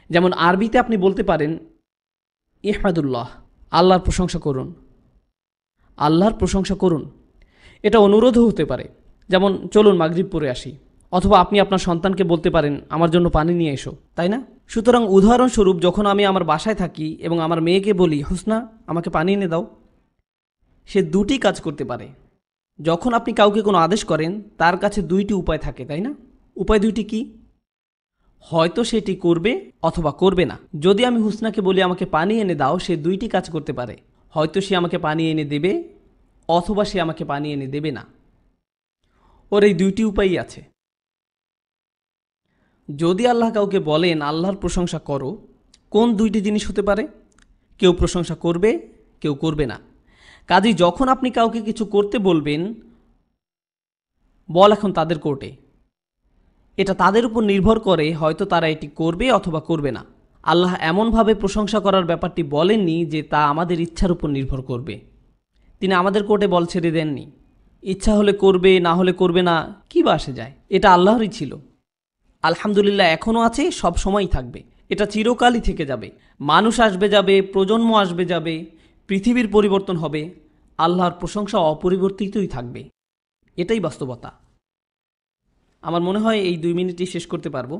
যেমন আরবিতে আপনি বলতে পারেন ইহমাদুল্লাহ, আল্লাহর প্রশংসা করুন, আল্লাহর প্রশংসা করুন। এটা অনুরোধও হতে পারে, যেমন চলুন মাগরিব পড়ে আসি। অথবা আপনি আপনার সন্তানকে বলতে পারেন আমার জন্য পানি নিয়ে এসো, তাই না? সুতরাং উদাহরণস্বরূপ, যখন আমি আমার বাসায় থাকি এবং আমার মেয়েকে বলি হুসনা আমাকে পানি এনে দাও, সে দুটি কাজ করতে পারে। যখন আপনি কাউকে কোনো আদেশ করেন, তার কাছে দুইটি উপায় থাকে, তাই না? উপায় দুইটি কি? হয়তো সেটি করবে অথবা করবে না। যদি আমি হুসনাকে বলি আমাকে পানি এনে দাও, সে দুইটি কাজ করতে পারে। হয়তো সে আমাকে পানি এনে দেবে অথবা সে আমাকে পানি এনে দেবে না। ওর এই দুইটি উপায়ই আছে। যদি আল্লাহ কাউকে বলেন আল্লাহর প্রশংসা করো, কোন দুইটি জিনিস হতে পারে? কেউ প্রশংসা করবে, কেউ করবে না। কাজেই যখন আপনি কাউকে কিছু করতে বলবেন, বল এখন তাদের কোর্টে, এটা তাদের উপর নির্ভর করে, হয়তো তারা এটি করবে অথবা করবে না। আল্লাহ এমনভাবে প্রশংসা করার ব্যাপারটি বলেননি যে তা আমাদের ইচ্ছার উপর নির্ভর করবে। তিনি আমাদের কোর্টে বল ছেড়ে দেননি। ইচ্ছা হলে করবে, না হলে করবে না, কি বা আসে যায়? এটা আল্লাহরই ছিল। আলহামদুলিল্লাহ এখনও আছে, সব সময়ই থাকবে। এটা চিরকালই থেকে যাবে। মানুষ আসবে যাবে, প্রজন্ম আসবে যাবে, পৃথিবীর পরিবর্তন হবে, আল্লাহর প্রশংসা অপরিবর্তিতই থাকবে। এটাই বাস্তবতা। আমার মনে হয় এই 2 মিনিটই শেষ করতে পারবো।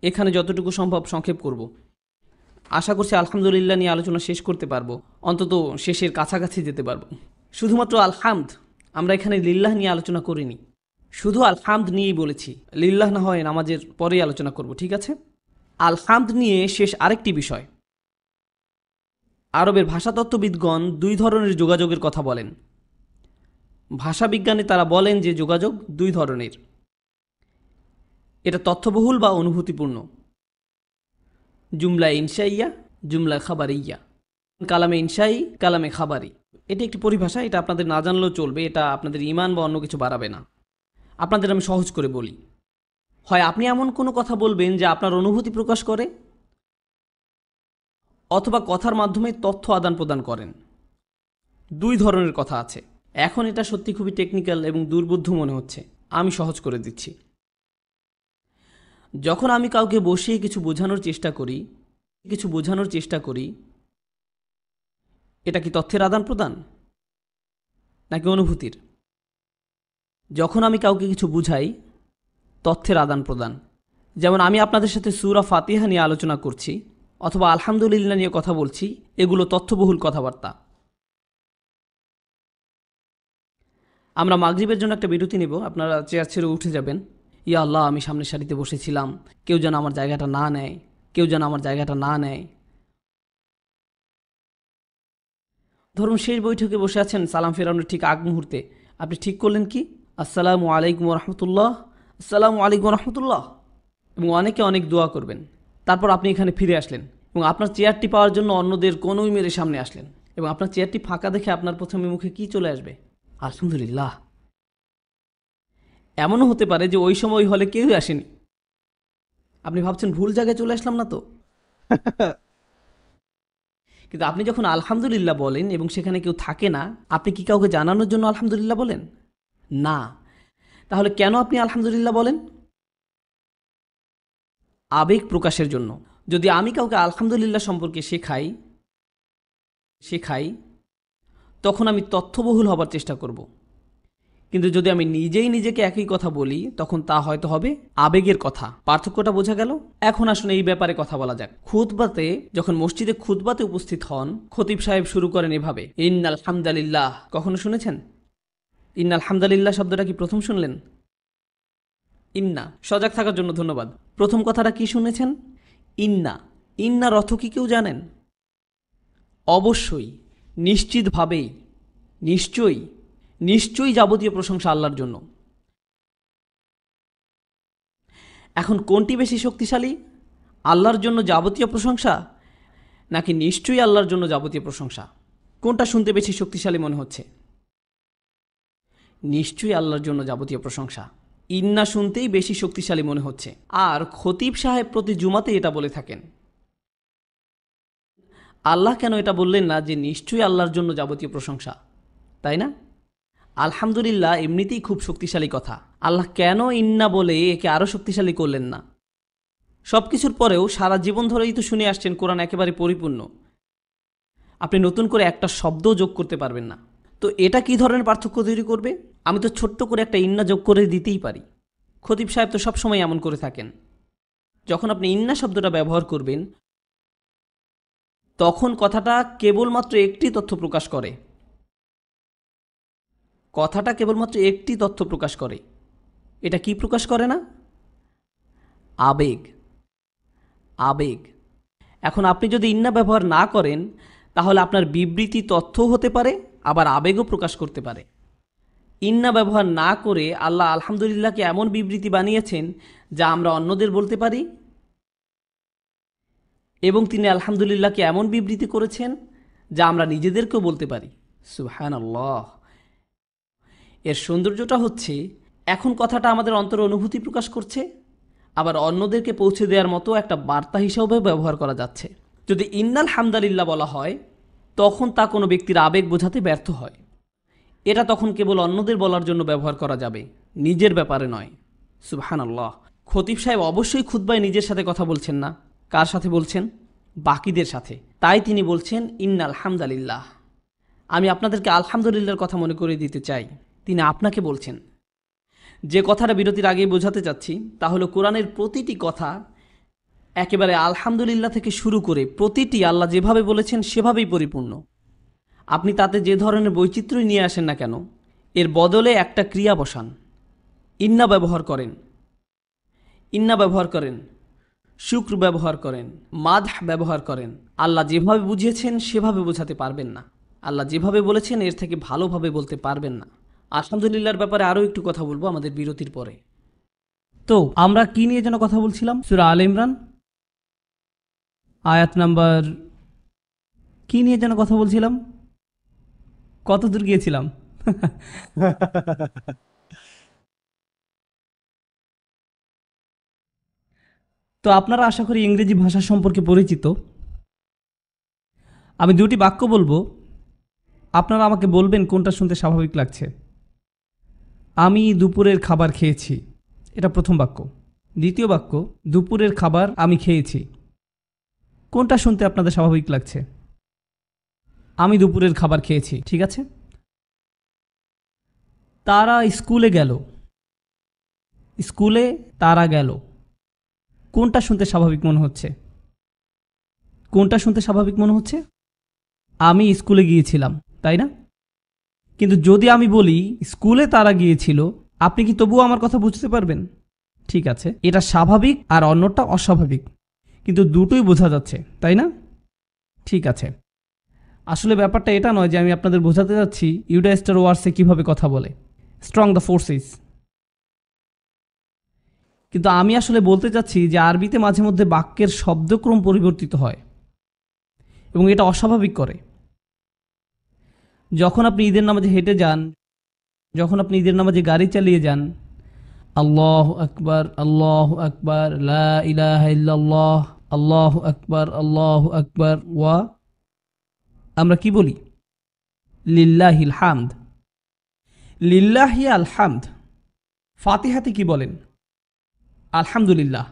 এখানে যতটুকু সম্ভব সংক্ষেপ করব। আশা করছি আলহামদুলিল্লাহ নিয়ে আলোচনা শেষ করতে পারবো, অন্তত শেষের কাছাকাছি যেতে পারবো। শুধুমাত্র আলহামদ, আমরা এখানে লিল্লাহ নিয়ে আলোচনা করিনি, শুধু আলহামদ নিয়েই বলেছি। লিল্লাহ না হয় নামাজের পরেই আলোচনা করব, ঠিক আছে? আলহামদ নিয়ে শেষ আরেকটি বিষয়। আরবের ভাষাতত্ত্ববিদগণ 2 ধরনের যোগাযোগের কথা বলেন। ভাষাবিজ্ঞানে তারা বলেন যে যোগাযোগ 2 ধরনের। এটা তথ্যবহুল বা অনুভূতিপূর্ণ। জুমলা ইনশাইয়া, জুমলা খাবারিয়া। কালামে ইনশাই, কালামে খাবারি। এটি একটি পরিভাষা, এটা আপনাদের না জানলেও চলবে। এটা আপনাদের ঈমান বা অন্য কিছু বাড়াবে না। আপনাদের আমি সহজ করে বলি। হয় আপনি এমন কোনো কথা বলবেন যা আপনার অনুভূতি প্রকাশ করে, অথবা কথার মাধ্যমে তথ্য আদান প্রদান করেন। 2 ধরনের কথা আছে। এখন এটা সত্যি খুবই টেকনিক্যাল এবং দুর্বোধ্য মনে হচ্ছে, আমি সহজ করে দিচ্ছি। যখন আমি কাউকে বসিয়ে কিছু বোঝানোর চেষ্টা করি, এটা কি তথ্যের আদান প্রদান নাকি অনুভূতির? যখন আমি কাউকে কিছু বুঝাই, তথ্যের আদান প্রদান। যেমন আমি আপনাদের সাথে সূরা ফাতিহা নিয়ে আলোচনা করছি অথবা আলহামদুলিল্লাহ নিয়ে কথা বলছি, এগুলো তথ্যবহুল কথাবার্তা। আমরা মাগরিবের জন্য একটা বিরতি নেব, আপনারা চেয়ার ছেড়ে উঠে যাবেন। ইয়া আল্লাহ, আমি সামনের সারিতে বসেছিলাম, কেউ যেন আমার জায়গাটা না নেয়। ধরুন শেষ বৈঠকে বসে আছেন, সালাম ফেরানোর ঠিক আগ মুহূর্তে আপনি ঠিক করলেন কি? আসসালামু আলাইকুম রহমতুল্লাহ, আসসালামু আলাইকুম রহমতুল্লাহ, এবং অনেকে অনেক দোয়া করবেন। তারপর আপনি এখানে ফিরে আসলেন এবং আপনার চেয়ারটি পাওয়ার জন্য অন্যদের কোনোই মেরে সামনে আসলেন, এবং আপনার চেয়ারটি ফাঁকা দেখে আপনার প্রথমে মুখে কি চলে আসবে? আলহামদুলিল্লাহ। এমনও হতে পারে যে ওই সময় ওই হলে কেউই আসেনি। আপনি ভাবছেন ভুল জায়গায় চলে আসলাম না তো? কিন্তু আপনি যখন আলহামদুলিল্লাহ বলেন এবং সেখানে কেউ থাকে না, আপনি কি কাউকে জানানোর জন্য আলহামদুলিল্লাহ বলেন? না। তাহলে কেন আপনি আলহামদুলিল্লাহ বলেন? আবেগ প্রকাশের জন্য। যদি আমি কাউকে আলহামদুলিল্লাহ সম্পর্কে শেখাই, তখন আমি তথ্যবহুল হবার চেষ্টা করব। কিন্তু যদি আমি নিজেই নিজেকে একই কথা বলি, তখন তা হয়তো হবে আবেগের কথা। পার্থক্যটা বোঝা গেল? এখন আসুন এই ব্যাপারে কথা বলা যাক। খুতবাতে, যখন মসজিদে খুতবাতে উপস্থিত হন, খতিব সাহেব শুরু করেন এভাবে, ইন্নাল হামদালিল্লাহ। কখনো শুনেছেন? ইন্নাল হামদালিল্লাহ শব্দটা কি প্রথম শুনলেন? ইন্না, সজাগ থাকার জন্য ধন্যবাদ। প্রথম কথাটা কি শুনেছেন? ইন্না। ইন্নার অর্থ কি কেউ জানেন? অবশ্যই, নিশ্চিতভাবেই, নিশ্চয়ই নিশ্চয়ই যাবতীয় প্রশংসা আল্লাহর জন্য। এখন কোনটি বেশি শক্তিশালী, আল্লাহর জন্য যাবতীয় প্রশংসা নাকি নিশ্চয়ই আল্লাহর জন্য যাবতীয় প্রশংসা? কোনটা শুনতে বেশি শক্তিশালী মনে হচ্ছে? নিশ্চয়ই আল্লাহর জন্য যাবতীয় প্রশংসা। ইন্না শুনতেই বেশি শক্তিশালী মনে হচ্ছে। আর খতিব সাহেব প্রতি জুমাতে এটা বলে থাকেন। আল্লাহ কেন এটা বললেন না যে নিশ্চয়ই আল্লাহর জন্য যাবতীয় প্রশংসা, তাই না? আলহামদুলিল্লাহ এমনিতেই খুব শক্তিশালী কথা। আল্লাহ কেন ইন্না বলে একে আরও শক্তিশালী করলেন না? সব কিছুর পরেও সারা জীবন ধরেই তো শুনে আসছেন কোরআন একেবারে পরিপূর্ণ। আপনি নতুন করে একটা শব্দও যোগ করতে পারবেন না। তো এটা কি ধরনের পার্থক্য তৈরি করবে? আমি তো ছোট্ট করে একটা ইন্না যোগ করে দিতেই পারি। খতিব সাহেব তো সবসময় এমন করে থাকেন। যখন আপনি ইন্না শব্দটা ব্যবহার করবেন তখন কথাটা কেবলমাত্র একটি তথ্য প্রকাশ করে। কথাটা কেবলমাত্র একটি তথ্য প্রকাশ করে। এটা কি প্রকাশ করে না? আবেগ। আবেগ। এখন আপনি যদি ইন্না ব্যবহার না করেন তাহলে আপনার বিবৃতি তথ্যও হতে পারে, আবার আবেগও প্রকাশ করতে পারে। ইন্না ব্যবহার না করে আল্লাহ আলহামদুলিল্লাহকে এমন বিবৃতি বানিয়েছেন যা আমরা অন্যদের বলতে পারি, এবং তিনি আলহামদুলিল্লাহকে এমন বিবৃতি করেছেন যা আমরা নিজেদেরকেও বলতে পারি। সুবহানাল্লাহ। এর সৌন্দর্যটা হচ্ছে এখন কথাটা আমাদের অন্তরে অনুভূতি প্রকাশ করছে, আবার অন্যদেরকে পৌঁছে দেওয়ার মতো একটা বার্তা হিসাবেও ব্যবহার করা যাচ্ছে। যদি ইন্নাল হামদালিল্লাহ বলা হয় তখন তা কোনো ব্যক্তির আবেগ বোঝাতে ব্যর্থ হয়। এটা তখন কেবল অন্যদের বলার জন্য ব্যবহার করা যাবে, নিজের ব্যাপারে নয়। সুবহানাল্লাহ। খতিব সাহেব অবশ্যই খুতবায় নিজের সাথে কথা বলছেন না। কার সাথে বলছেন? বাকিদের সাথে। তাই তিনি বলছেন ইন্নাল হামদালিল্লাহ। আমি আপনাদেরকে আলহামদুলিল্লাহর কথা মনে করে দিতে চাই। তিনি আপনাকে বলছেন। যে কথাটা বিরতির আগেই বোঝাতে চাচ্ছি তা হলো কোরআনের প্রতিটি কথা একেবারে আলহামদুলিল্লাহ থেকে শুরু করে প্রতিটি আল্লাহ যেভাবে বলেছেন সেভাবেই পরিপূর্ণ। আপনি তাতে যে ধরনের বৈচিত্র্যই নিয়ে আসেন না কেন, এর বদলে একটা ক্রিয়া বসান। ইন্না ব্যবহার করেন, ইন্না ব্যবহার করেন, শুক্র ব্যবহার করেন, মাদহ ব্যবহার করেন। আল্লাহ যেভাবে বুঝিয়েছেন সেভাবে বোঝাতে পারবেন না। আল্লাহ যেভাবে বলেছেন এর থেকে ভালোভাবে বলতে পারবেন না। আলহামদুলিল্লাহর ব্যাপারে আরও একটু কথা বলবো আমাদের বিরতির পরে। তো আমরা কি নিয়ে যেন কথা বলছিলাম? সূরা আলে ইমরান আয়াত নাম্বার কি নিয়ে যেন কথা বলছিলাম? কত দূর গিয়েছিলাম? তো আপনারা আশা করি ইংরেজি ভাষা সম্পর্কে পরিচিত। আমি দুটি বাক্য বলবো, আপনারা আমাকে বলবেন কোনটা শুনতে স্বাভাবিক লাগছে। আমি দুপুরের খাবার খেয়েছি, এটা প্রথম বাক্য। দ্বিতীয় বাক্য, দুপুরের খাবার আমি খেয়েছি। কোনটা শুনতে আপনাদের স্বাভাবিক লাগছে? আমি দুপুরের খাবার খেয়েছি, ঠিক আছে। তারা স্কুলে গেল, স্কুলে তারা গেল। কোনটা শুনতে স্বাভাবিক মনে হচ্ছে? কোনটা শুনতে স্বাভাবিক মনে হচ্ছে? আমি স্কুলে গিয়েছিলাম, তাই না? কিন্তু যদি আমি বলি স্কুলে তারা গিয়েছিল, আপনি কি তবুও আমার কথা বুঝতে পারবেন? ঠিক আছে, এটা স্বাভাবিক আর অন্যটা অস্বাভাবিক, কিন্তু দুটোই বোঝা যাচ্ছে, তাই না? ঠিক আছে। আসলে ব্যাপারটা এটা নয় যে আমি আপনাদের বোঝাতে যাচ্ছি ইউডাইস্টার ওয়ার্সে কিভাবে কথা বলে, স্ট্রং দ্য ফোর্সেস। কিন্তু আমি আসলে বলতে চাচ্ছি যে আরবিতে মাঝে মধ্যে বাক্যের শব্দক্রম পরিবর্তিত হয় এবং এটা অস্বাভাবিক করে। যখন আপনি ঈদের নামাজে হেঁটে যান, যখন আপনি ঈদের নামাজে গাড়ি চালিয়ে যান, আল্লাহু আকবার, আল্লাহু আকবার, লা ইলাহা ইল্লাল্লাহ, আল্লাহু আকবার, আল্লাহু আকবার, ওয়া আমরা কি বলি? লিল্লাহিল হামদ। লিল্লাহি আল হামদ। ফাতিহাতে কি বলেন? আলহামদুলিল্লাহ।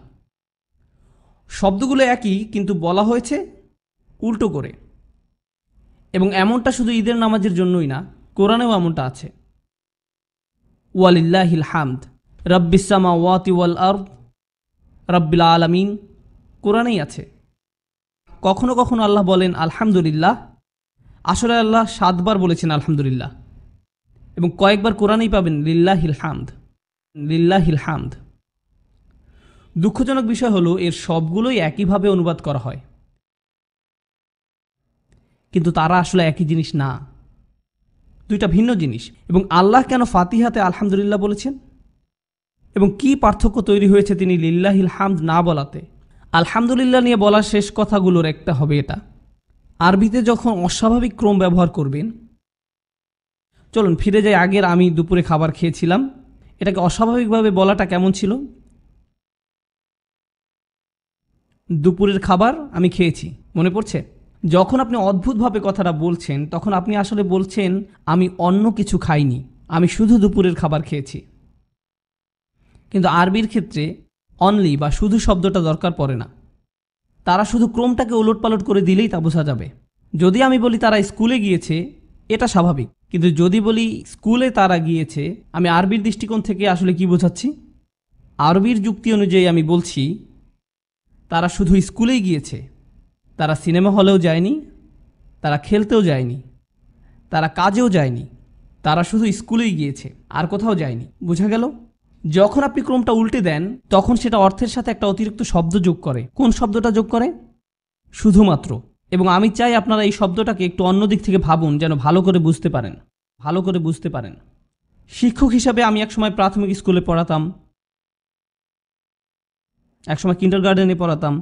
শব্দগুলো একই, কিন্তু বলা হয়েছে উল্টো করে। এবং এমনটা শুধু ঈদের নামাজের জন্যই না, কোরআনেও এমনটা আছে। ওয়ালিল্লাহিল হামদ রব্বিস সামাওয়াতি ওয়াল আরদ রব্বিল আলামিন, কোরআনেই আছে। কখনো কখনো আল্লাহ বলেন আলহামদুলিল্লাহ, আসলে আল্লাহ 7 বার বলেছেন আলহামদুলিল্লাহ, এবং কয়েকবার কোরআনেই পাবেন লিল্লাহিল হামদ, লিল্লাহিল হামদ। দুঃখজনক বিষয় হলো এর সবগুলোই একইভাবে অনুবাদ করা হয়। কিন্তু তারা আসলে একই জিনিস না, দুইটা ভিন্ন জিনিস। এবং আল্লাহ কেন ফাতিহাতে আলহামদুলিল্লাহ বলেছেন এবং কি পার্থক্য তৈরি হয়েছে তিনি লিল্লাহিল হামদ না বলাতে? আলহামদুলিল্লাহ নিয়ে বলার শেষ কথাগুলোর একটা হবে এটা, আরবিতে যখন অস্বাভাবিক ক্রম ব্যবহার করবেন, চলুন ফিরে যাই আগের আমি দুপুরে খাবার খেয়েছিলাম, এটাকে অস্বাভাবিকভাবে বলাটা কেমন ছিল? দুপুরের খাবার আমি খেয়েছি, মনে পড়ছে? যখন আপনি অদ্ভুতভাবে কথাটা বলছেন তখন আপনি আসলে বলছেন আমি অন্য কিছু খাইনি, আমি শুধু দুপুরের খাবার খেয়েছি। কিন্তু আরবির ক্ষেত্রে অনলি বা শুধু শব্দটা দরকার পড়ে না, তারা শুধু ক্রমটাকে ওলটপালট করে দিলেই তা বোঝা যাবে। যদি আমি বলি তারা স্কুলে গিয়েছে, এটা স্বাভাবিক, কিন্তু যদি বলি স্কুলে তারা গিয়েছে, আমি আরবির দৃষ্টিকোণ থেকে আসলে কি বোঝাচ্ছি? আরবির যুক্তি অনুযায়ী আমি বলছি তারা শুধু স্কুলেই গিয়েছে, তারা সিনেমা হলেও যায়নি, তারা খেলতেও যায়নি, তারা কাজেও যায়নি, তারা শুধু স্কুলেই গিয়েছে, আর কোথাও যায়নি। বোঝা গেল? যখন আপনি ক্রমটা উল্টে দেন তখন সেটা অর্থের সাথে একটা অতিরিক্ত শব্দ যোগ করে। কোন শব্দটা যোগ করে? শুধুমাত্র। এবং আমি চাই আপনারা এই শব্দটাকে একটু অন্য দিক থেকে ভাবুন, যেন ভালো করে বুঝতে পারেন। শিক্ষক হিসাবে আমি একসময় প্রাথমিক স্কুলে পড়াতাম, একসময় কিন্ডারগার্টেনে পড়াতাম,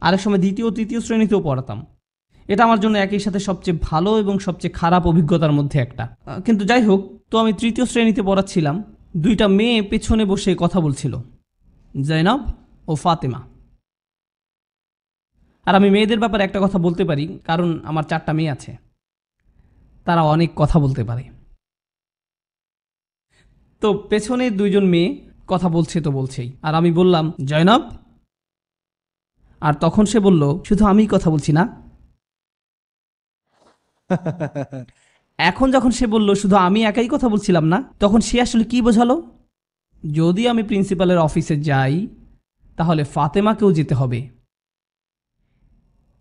আরেক সময় দ্বিতীয় তৃতীয় শ্রেণীতেও পড়াতাম। এটা আমার জন্য একই সাথে সবচেয়ে ভালো এবং সবচেয়ে খারাপ অভিজ্ঞতার মধ্যে একটা। কিন্তু যাই হোক, তো আমি তৃতীয় শ্রেণীতে পড়াচ্ছিলাম, দুইটা মেয়ে পেছনে বসে কথা বলছিল, জয়নব ও ফাতেমা। আর আমি মেয়েদের ব্যাপারে একটা কথা বলতে পারি, কারণ আমার 4টা মেয়ে আছে, তারা অনেক কথা বলতে পারে। তো পেছনে দুইজন মেয়ে কথা বলছে তো বলছেই, আর আমি বললাম জয়নব, আর তখন সে বলল শুধু আমিই কথা বলছি না। এখন যখন সে বলল শুধু আমি একাই কথা বলছিলাম না, তখন সে আসলে কি বোঝালো? যদি আমি প্রিন্সিপালের অফিসে যাই তাহলে ফাতেমাকেও যেতে হবে।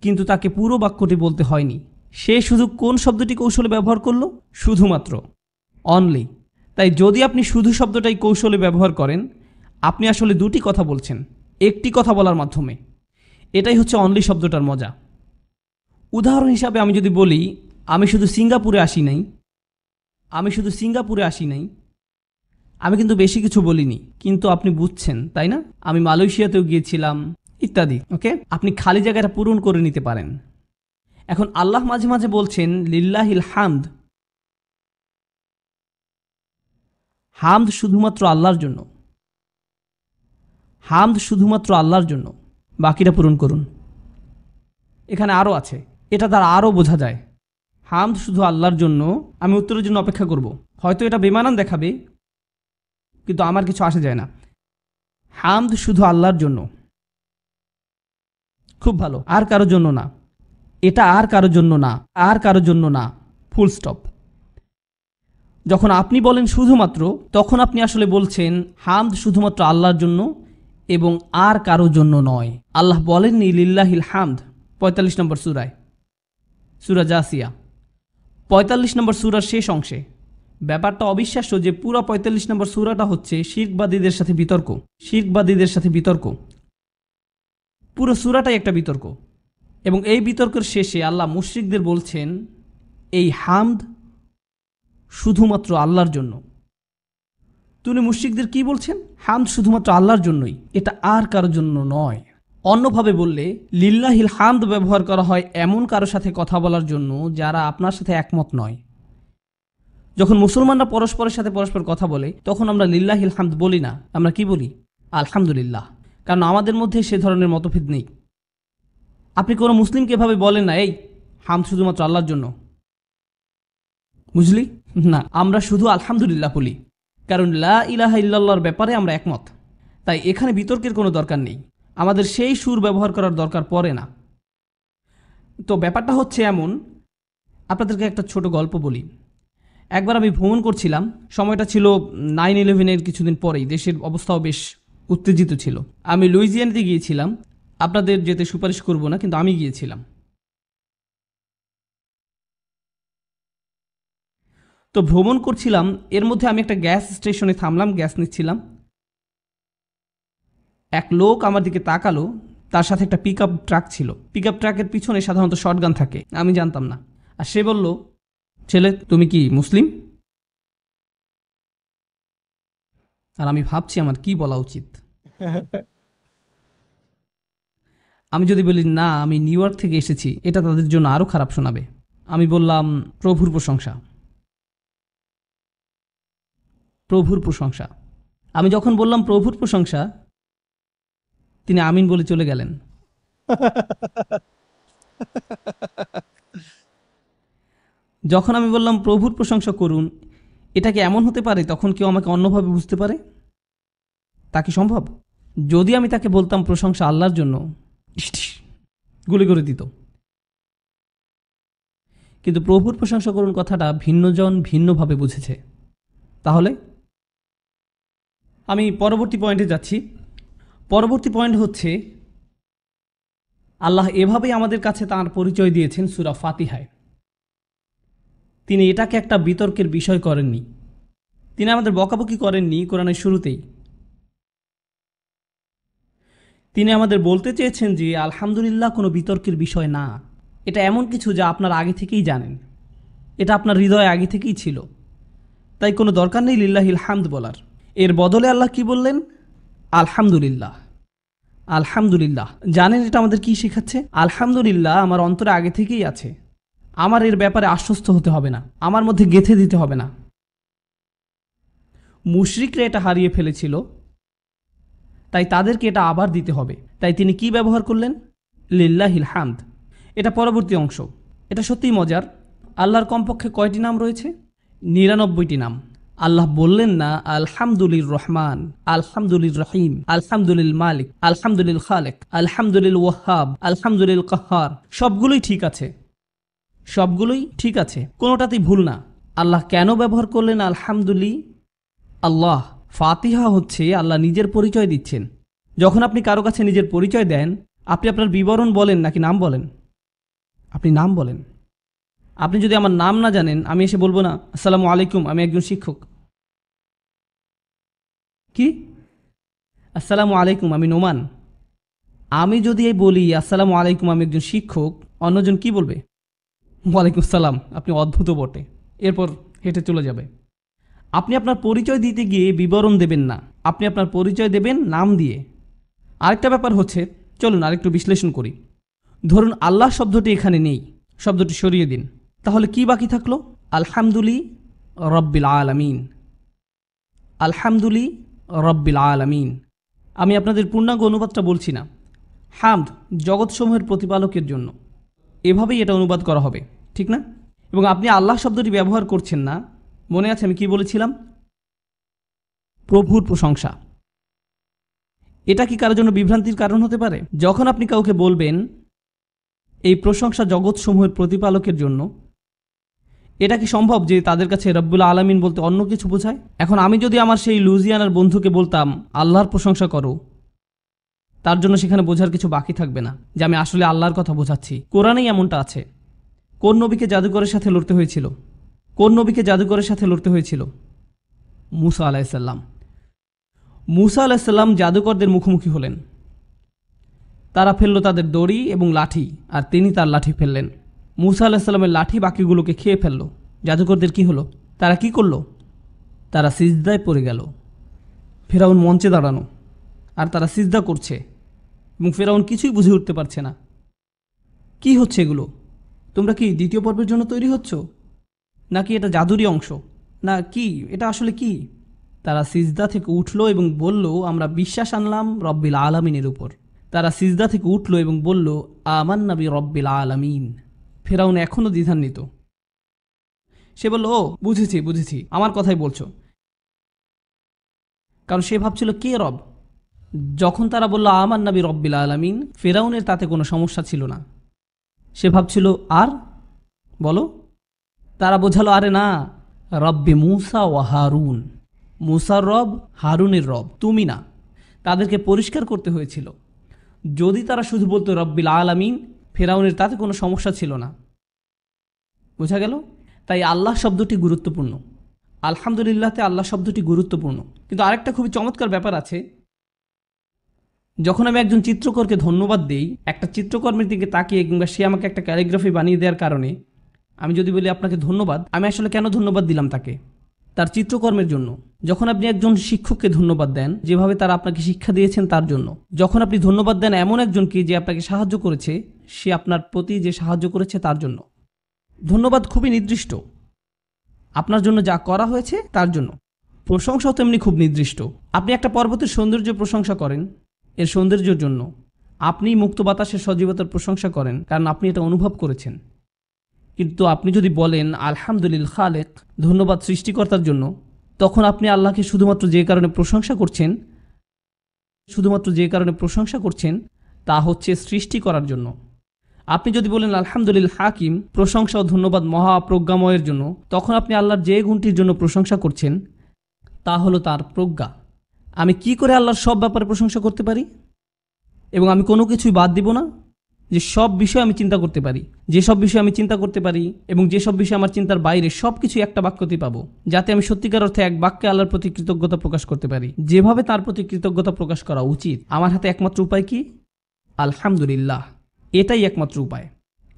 কিন্তু তাকে পুরো বাক্যটি বলতে হয়নি, সে শুধু কোন শব্দটি কৌশলে ব্যবহার করলো? শুধুমাত্র, অনলি। তাই যদি আপনি শুধু শব্দটাই কৌশলে ব্যবহার করেন, আপনি আসলে দুটি কথা বলছেন একটি কথা বলার মাধ্যমে। এটাই হচ্ছে অনলি শব্দটার মজা। উদাহরণ হিসাবে আমি যদি বলি আমি শুধু সিঙ্গাপুরে আসি নাই, আমি কিন্তু বেশি কিছু বলিনি, কিন্তু আপনি বুঝছেন তাই না? আমি মালয়েশিয়াতেও গিয়েছিলাম ইত্যাদি। ওকে, আপনি খালি জায়গাটা পূরণ করে নিতে পারেন। এখন আল্লাহ মাঝে মাঝে বলছেন লিল্লাহিল হামদ, হামদ শুধুমাত্র আল্লাহর জন্য, হামদ শুধুমাত্র আল্লাহর জন্য, বাকিটা পূরণ করুন। এখানে আরও আছে, এটা দ্বারা আরও বোঝা যায় হামদ শুধু আল্লাহর জন্য। আমি উত্তরের জন্য অপেক্ষা করব, হয়তো এটা বেমানান দেখাবে, কিন্তু আমার কিছু আসে যায় না। হামদ শুধু আল্লাহর জন্য, খুব ভালো, আর কারোর জন্য না, এটা আর কারোর জন্য না, আর কারোর জন্য না, ফুল স্টপ। যখন আপনি বলেন শুধুমাত্র, তখন আপনি আসলে বলছেন হামদ শুধুমাত্র আল্লাহর জন্য এবং আর কারোর জন্য নয়। আল্লাহ বলেননি লিল্লাহিল হামদ 45 নম্বর সূরায়, সূরা জাসিয়া 45 নম্বর সূরার শেষ অংশে। ব্যাপারটা অবিশ্বাস্য যে পুরো 45 নম্বর সূরাটা হচ্ছে শিরকবাদীদের সাথে বিতর্ক। পুরো সূরাটাই একটা বিতর্ক, এবং এই বিতর্কের শেষে আল্লাহ মুশরিকদের বলছেন এই হামদ শুধুমাত্র আল্লাহর জন্য। তিনি মুশরিকদের কি বলছেন? হামদ শুধুমাত্র আল্লাহর জন্যই, এটা আর কারোর জন্য নয়। অন্যভাবে বললে লিল্লাহিল হামদ ব্যবহার করা হয় এমন কারোর সাথে কথা বলার জন্য যারা আপনার সাথে একমত নয়। যখন মুসলমানরা পরস্পরের সাথে পরস্পর কথা বলে তখন আমরা লিল্লাহিল হামদ বলি না, আমরা কি বলি? আলহামদুলিল্লাহ, কারণ আমাদের মধ্যে সে ধরনের মতভেদ নেই। আপনি কোনো মুসলিমকে এভাবে বলেন না এই হামদ শুধুমাত্র আল্লাহর জন্য, বুঝলি? না, আমরা শুধু আলহামদুলিল্লাহ বলি, কারণ লা ইলাহা ইল্লাল্লাহর ব্যাপারে আমরা একমত। তাই এখানে বিতর্কের কোনো দরকার নেই, আমাদের সেই সুর ব্যবহার করার দরকার পড়ে না। তো ব্যাপারটা হচ্ছে এমন, আপনাদেরকে একটা ছোট গল্প বলি। একবার আমি ভ্রমণ করছিলাম, সময়টা ছিল 9/11-এর কিছুদিন পরেই, দেশের অবস্থাও বেশ উত্তেজিত ছিল। আমি লুইজিয়ানাতে গিয়েছিলাম, আপনাদের যেতে সুপারিশ করব না, কিন্তু আমি গিয়েছিলাম। তো ভ্রমণ করছিলাম, এর মধ্যে আমি একটা গ্যাস স্টেশনে থামলাম, গ্যাস নিচ্ছিলাম। এক লোক আমার দিকে তাকালো, তার সাথে একটা পিকআপ ট্রাক ছিল। পিকআপ ট্রাকের পিছনে সাধারণত শটগান থাকে, আমি জানতাম না। আর সে বলল, ছেলে তুমি কি মুসলিম? আর আমি ভাবছি আমার কি বলা উচিত। আমি যদি বলি না আমি নিউ ইয়র্ক থেকে এসেছি, এটা তাদের জন্য আরো খারাপ শোনাবে। আমি বললাম প্রভুর প্রশংসা, প্রভুর প্রশংসা। আমি যখন বললাম প্রভুর প্রশংসা, তিনি আমিন বলে চলে গেলেন। যখন আমি বললাম প্রভুর প্রশংসা করুন, এটা কি এমন হতে পারে তখন কেউ আমাকে অন্যভাবে বুঝতে পারে? তা কি সম্ভব? যদি আমি তাকে বলতাম প্রশংসা আল্লাহর জন্য, গুলি করে দিত। কিন্তু প্রভুর প্রশংসা করুন কথাটা ভিন্নজন ভিন্নভাবে বুঝেছে। তাহলে আমি পরবর্তী পয়েন্টে যাচ্ছি। পরবর্তী পয়েন্ট হচ্ছে, আল্লাহ এভাবেই আমাদের কাছে তাঁর পরিচয় দিয়েছেন সূরা ফাতিহায়। তিনি এটাকে একটা বিতর্কের বিষয় করেননি, তিনি আমাদের বকাবকি করেননি কোরআনের শুরুতেই। তিনি আমাদের বলতে চেয়েছেন যে আলহামদুলিল্লাহ কোনো বিতর্কের বিষয় না, এটা এমন কিছু যা আপনার আগে থেকেই জানেন, এটা আপনার হৃদয়ে আগে থেকেই ছিল, তাই কোনো দরকার নেই লিল্লাহিল হামদ বলার। এর বদলে আল্লাহ কি বললেন? আলহামদুলিল্লাহ। আলহামদুলিল্লাহ জানেন এটা আমাদের কি শেখাচ্ছে? আলহামদুলিল্লাহ আমার অন্তরে আগে থেকেই আছে, আমার এর ব্যাপারে আশ্বস্ত হতে হবে না, আমার মধ্যে গেঁথে দিতে হবে না। মুশরিকরা এটা হারিয়ে ফেলেছিল, তাই তাদেরকে এটা আবার দিতে হবে। তাই তিনি কি ব্যবহার করলেন? লিল্লাহিল হামদ। এটা পরবর্তী অংশ। এটা সত্যিই মজার। আল্লাহর কমপক্ষে কয়টি নাম রয়েছে? 99টি নাম। আল্লাহ বললেন না আলহামদুলিল রহমান, আলহামদুলিল রহিম, আলহামদুলিল মালিক, আলহামদুলিল খালেক, আলহামদুলিল ওয়াহাব, আলহামদুলিল কাহার। সবগুলোই ঠিক আছে, সবগুলোই ঠিক আছে, কোনোটাতেই ভুল না। আল্লাহ কেন ব্যবহার করলেন আলহামদুলি? আল্লাহ, ফাতিহা হচ্ছে আল্লাহ নিজের পরিচয় দিচ্ছেন। যখন আপনি কারো কাছে নিজের পরিচয় দেন, আপনি আপনার বিবরণ বলেন নাকি নাম বলেন? আপনি নাম বলেন। আপনি যদি আমার নাম না জানেন, আমি এসে বলবো না আসসালামু আলাইকুম আমি একজন শিক্ষক। কি? আসসালামু আলাইকুম আমি নোমান। আমি যদি বলি আসসালামু আলাইকুম আমি একজন শিক্ষক, অন্যজন কি বলবে? ওয়ালাইকুম সালাম, আপনি অদ্ভুত বটে, এরপর হেঁটে চলে যাবে। আপনি আপনার পরিচয় দিতে গিয়ে বিবরণ দেবেন না, আপনি আপনার পরিচয় দেবেন নাম দিয়ে। আরেকটা ব্যাপার হচ্ছে, চলুন আরেকটু বিশ্লেষণ করি। ধরুন আল্লাহ শব্দটি এখানে নেই, শব্দটি সরিয়ে দিন, তাহলে কি বাকি থাকলো? আলহামদুলি রব্বিল আলামিন। আলহামদুলি রব্বিল আলামিন। আমি আপনাদের পূর্ণাঙ্গ অনুবাদটা বলছি না। হামদ জগৎসমূহের প্রতিপালকের জন্য, এভাবেই এটা অনুবাদ করা হবে, ঠিক না? এবং আপনি আল্লাহ শব্দটি ব্যবহার করছেন না। মনে আছে আমি কি বলেছিলাম? প্রভুর প্রশংসা। এটা কি কারোর জন্য বিভ্রান্তির কারণ হতে পারে? যখন আপনি কাউকে বলবেন এই প্রশংসা জগৎসমূহের প্রতিপালকের জন্য, এটা কি সম্ভব যে তাদের কাছে রব্বুল আলামিন বলতে অন্য কিছু বোঝায়? এখন আমি যদি আমার সেই লুজিয়ানার বন্ধুকে বলতাম আল্লাহর প্রশংসা করো, তার জন্য সেখানে বোঝার কিছু বাকি থাকবে না যে আমি আসলে আল্লাহর কথা বোঝাচ্ছি। কোরআনেই এমনটা আছে। কোন নবীকে জাদুকরের সাথে লড়তে হয়েছিল? কোন নবীকে জাদুকরের সাথে লড়তে হয়েছিল? মুসা আলাইসাল্লাম। মুসা আলাইসাল্লাম জাদুকরদের মুখোমুখি হলেন। তারা ফেলল তাদের দড়ি এবং লাঠি, আর তিনি তার লাঠি ফেললেন। মুসা আলাহিসাল্লামের লাঠি বাকিগুলোকে খেয়ে ফেলল। জাদুকরদের কি হলো? তারা কি করল? তারা সিজদায় পড়ে গেল। ফেরাউন মঞ্চে দাঁড়ানো, আর তারা সিজদা করছে, এবং ফেরাউন কিছুই বুঝে উঠতে পারছে না কি হচ্ছে এগুলো। তোমরা কি দ্বিতীয় পর্বের জন্য তৈরি হচ্ছ, নাকি এটা জাদুরই অংশ, না কি এটা আসলে কি? তারা সিজদা থেকে উঠল এবং বলল আমরা বিশ্বাস আনলাম রব্বিল আলামিনের উপর। তারা সিজদা থেকে উঠল এবং বলল আমান্না বি রব্বিল আলামিন। ফেরাউন এখনও দ্বিধান্বিত। সে বলল ও বুঝেছি বুঝেছি, আমার কথাই বলছো। কারণ সে ভাবছিল কে রব। যখন তারা বলল আমান্না বি রব্বিল আলামিন, ফেরাউনের তাতে কোনো সমস্যা ছিল না। সে ভাবছিল আর বলো। তারা বোঝালো আরে না, রব্বে মুসা ও হারুন, মুসার রব হারুনের রব, তুমি না। তাদেরকে পরিষ্কার করতে হয়েছিল। যদি তারা শুধু বলতো রব্বিল আলামিন, ফেরাউনের তাতে কোনো সমস্যা ছিল না। বোঝা গেল? তাই আল্লাহ শব্দটি গুরুত্বপূর্ণ। আলহামদুলিল্লাহতে আল্লাহ শব্দটি গুরুত্বপূর্ণ। কিন্তু আরেকটা খুবই চমৎকার ব্যাপার আছে। যখন আমি একজন চিত্রকরকে ধন্যবাদ দেই, একটা চিত্রকর্মের দিকে তাকিয়ে কিংবা সে আমাকে একটা ক্যালিগ্রাফি বানিয়ে দেওয়ার কারণে, আমি যদি বলি আপনাকে ধন্যবাদ, আমি আসলে কেন ধন্যবাদ দিলাম তাকে? তার চিত্রকর্মের জন্য। যখন আপনি একজন শিক্ষককে ধন্যবাদ দেন যেভাবে তারা আপনাকে শিক্ষা দিয়েছেন তার জন্য, যখন আপনি ধন্যবাদ দেন এমন একজনকে যে আপনাকে সাহায্য করেছে, সে আপনার প্রতি যে সাহায্য করেছে তার জন্য। ধন্যবাদ খুবই নির্দিষ্ট, আপনার জন্য যা করা হয়েছে তার জন্য। প্রশংসাও তেমনি খুব নির্দিষ্ট। আপনি একটা পর্বতের সৌন্দর্য প্রশংসা করেন এর সৌন্দর্যের জন্য, আপনি মুক্ত বাতাসের সজীবতার প্রশংসা করেন কারণ আপনি এটা অনুভব করেছেন। কিন্তু আপনি যদি বলেন আলহামদুলিল্লাহ খালেক, ধন্যবাদ সৃষ্টিকর্তার জন্য, তখন আপনি আল্লাহকে শুধুমাত্র যে কারণে প্রশংসা করছেন তা হচ্ছে সৃষ্টি করার জন্য। আপনি যদি বলেন আলহামদুলিল্লাহ হাকিম, প্রশংসা ও ধন্যবাদ মহাপ্রজ্ঞাময়ের জন্য, তখন আপনি আল্লাহর যে গুণটির জন্য প্রশংসা করছেন তা হলো তার প্রজ্ঞা। আমি কি করে আল্লাহর সব ব্যাপারে প্রশংসা করতে পারি এবং আমি কোনো কিছুই বাদ দিব না? যে সব বিষয় আমি চিন্তা করতে পারি, যেসব বিষয় আমি চিন্তা করতে পারি এবং যেসব বিষয় আমার চিন্তার বাইরে, সব কিছু একটা বাক্যতেই পাবো, যাতে আমি সত্যিকার অর্থে এক বাক্যে আল্লাহর প্রতি কৃতজ্ঞতা প্রকাশ করতে পারি, যেভাবে তার প্রতি কৃতজ্ঞতা প্রকাশ করা উচিত। আমার হাতে একমাত্র উপায় কি? আলহামদুলিল্লাহ, এটাই একমাত্র উপায়।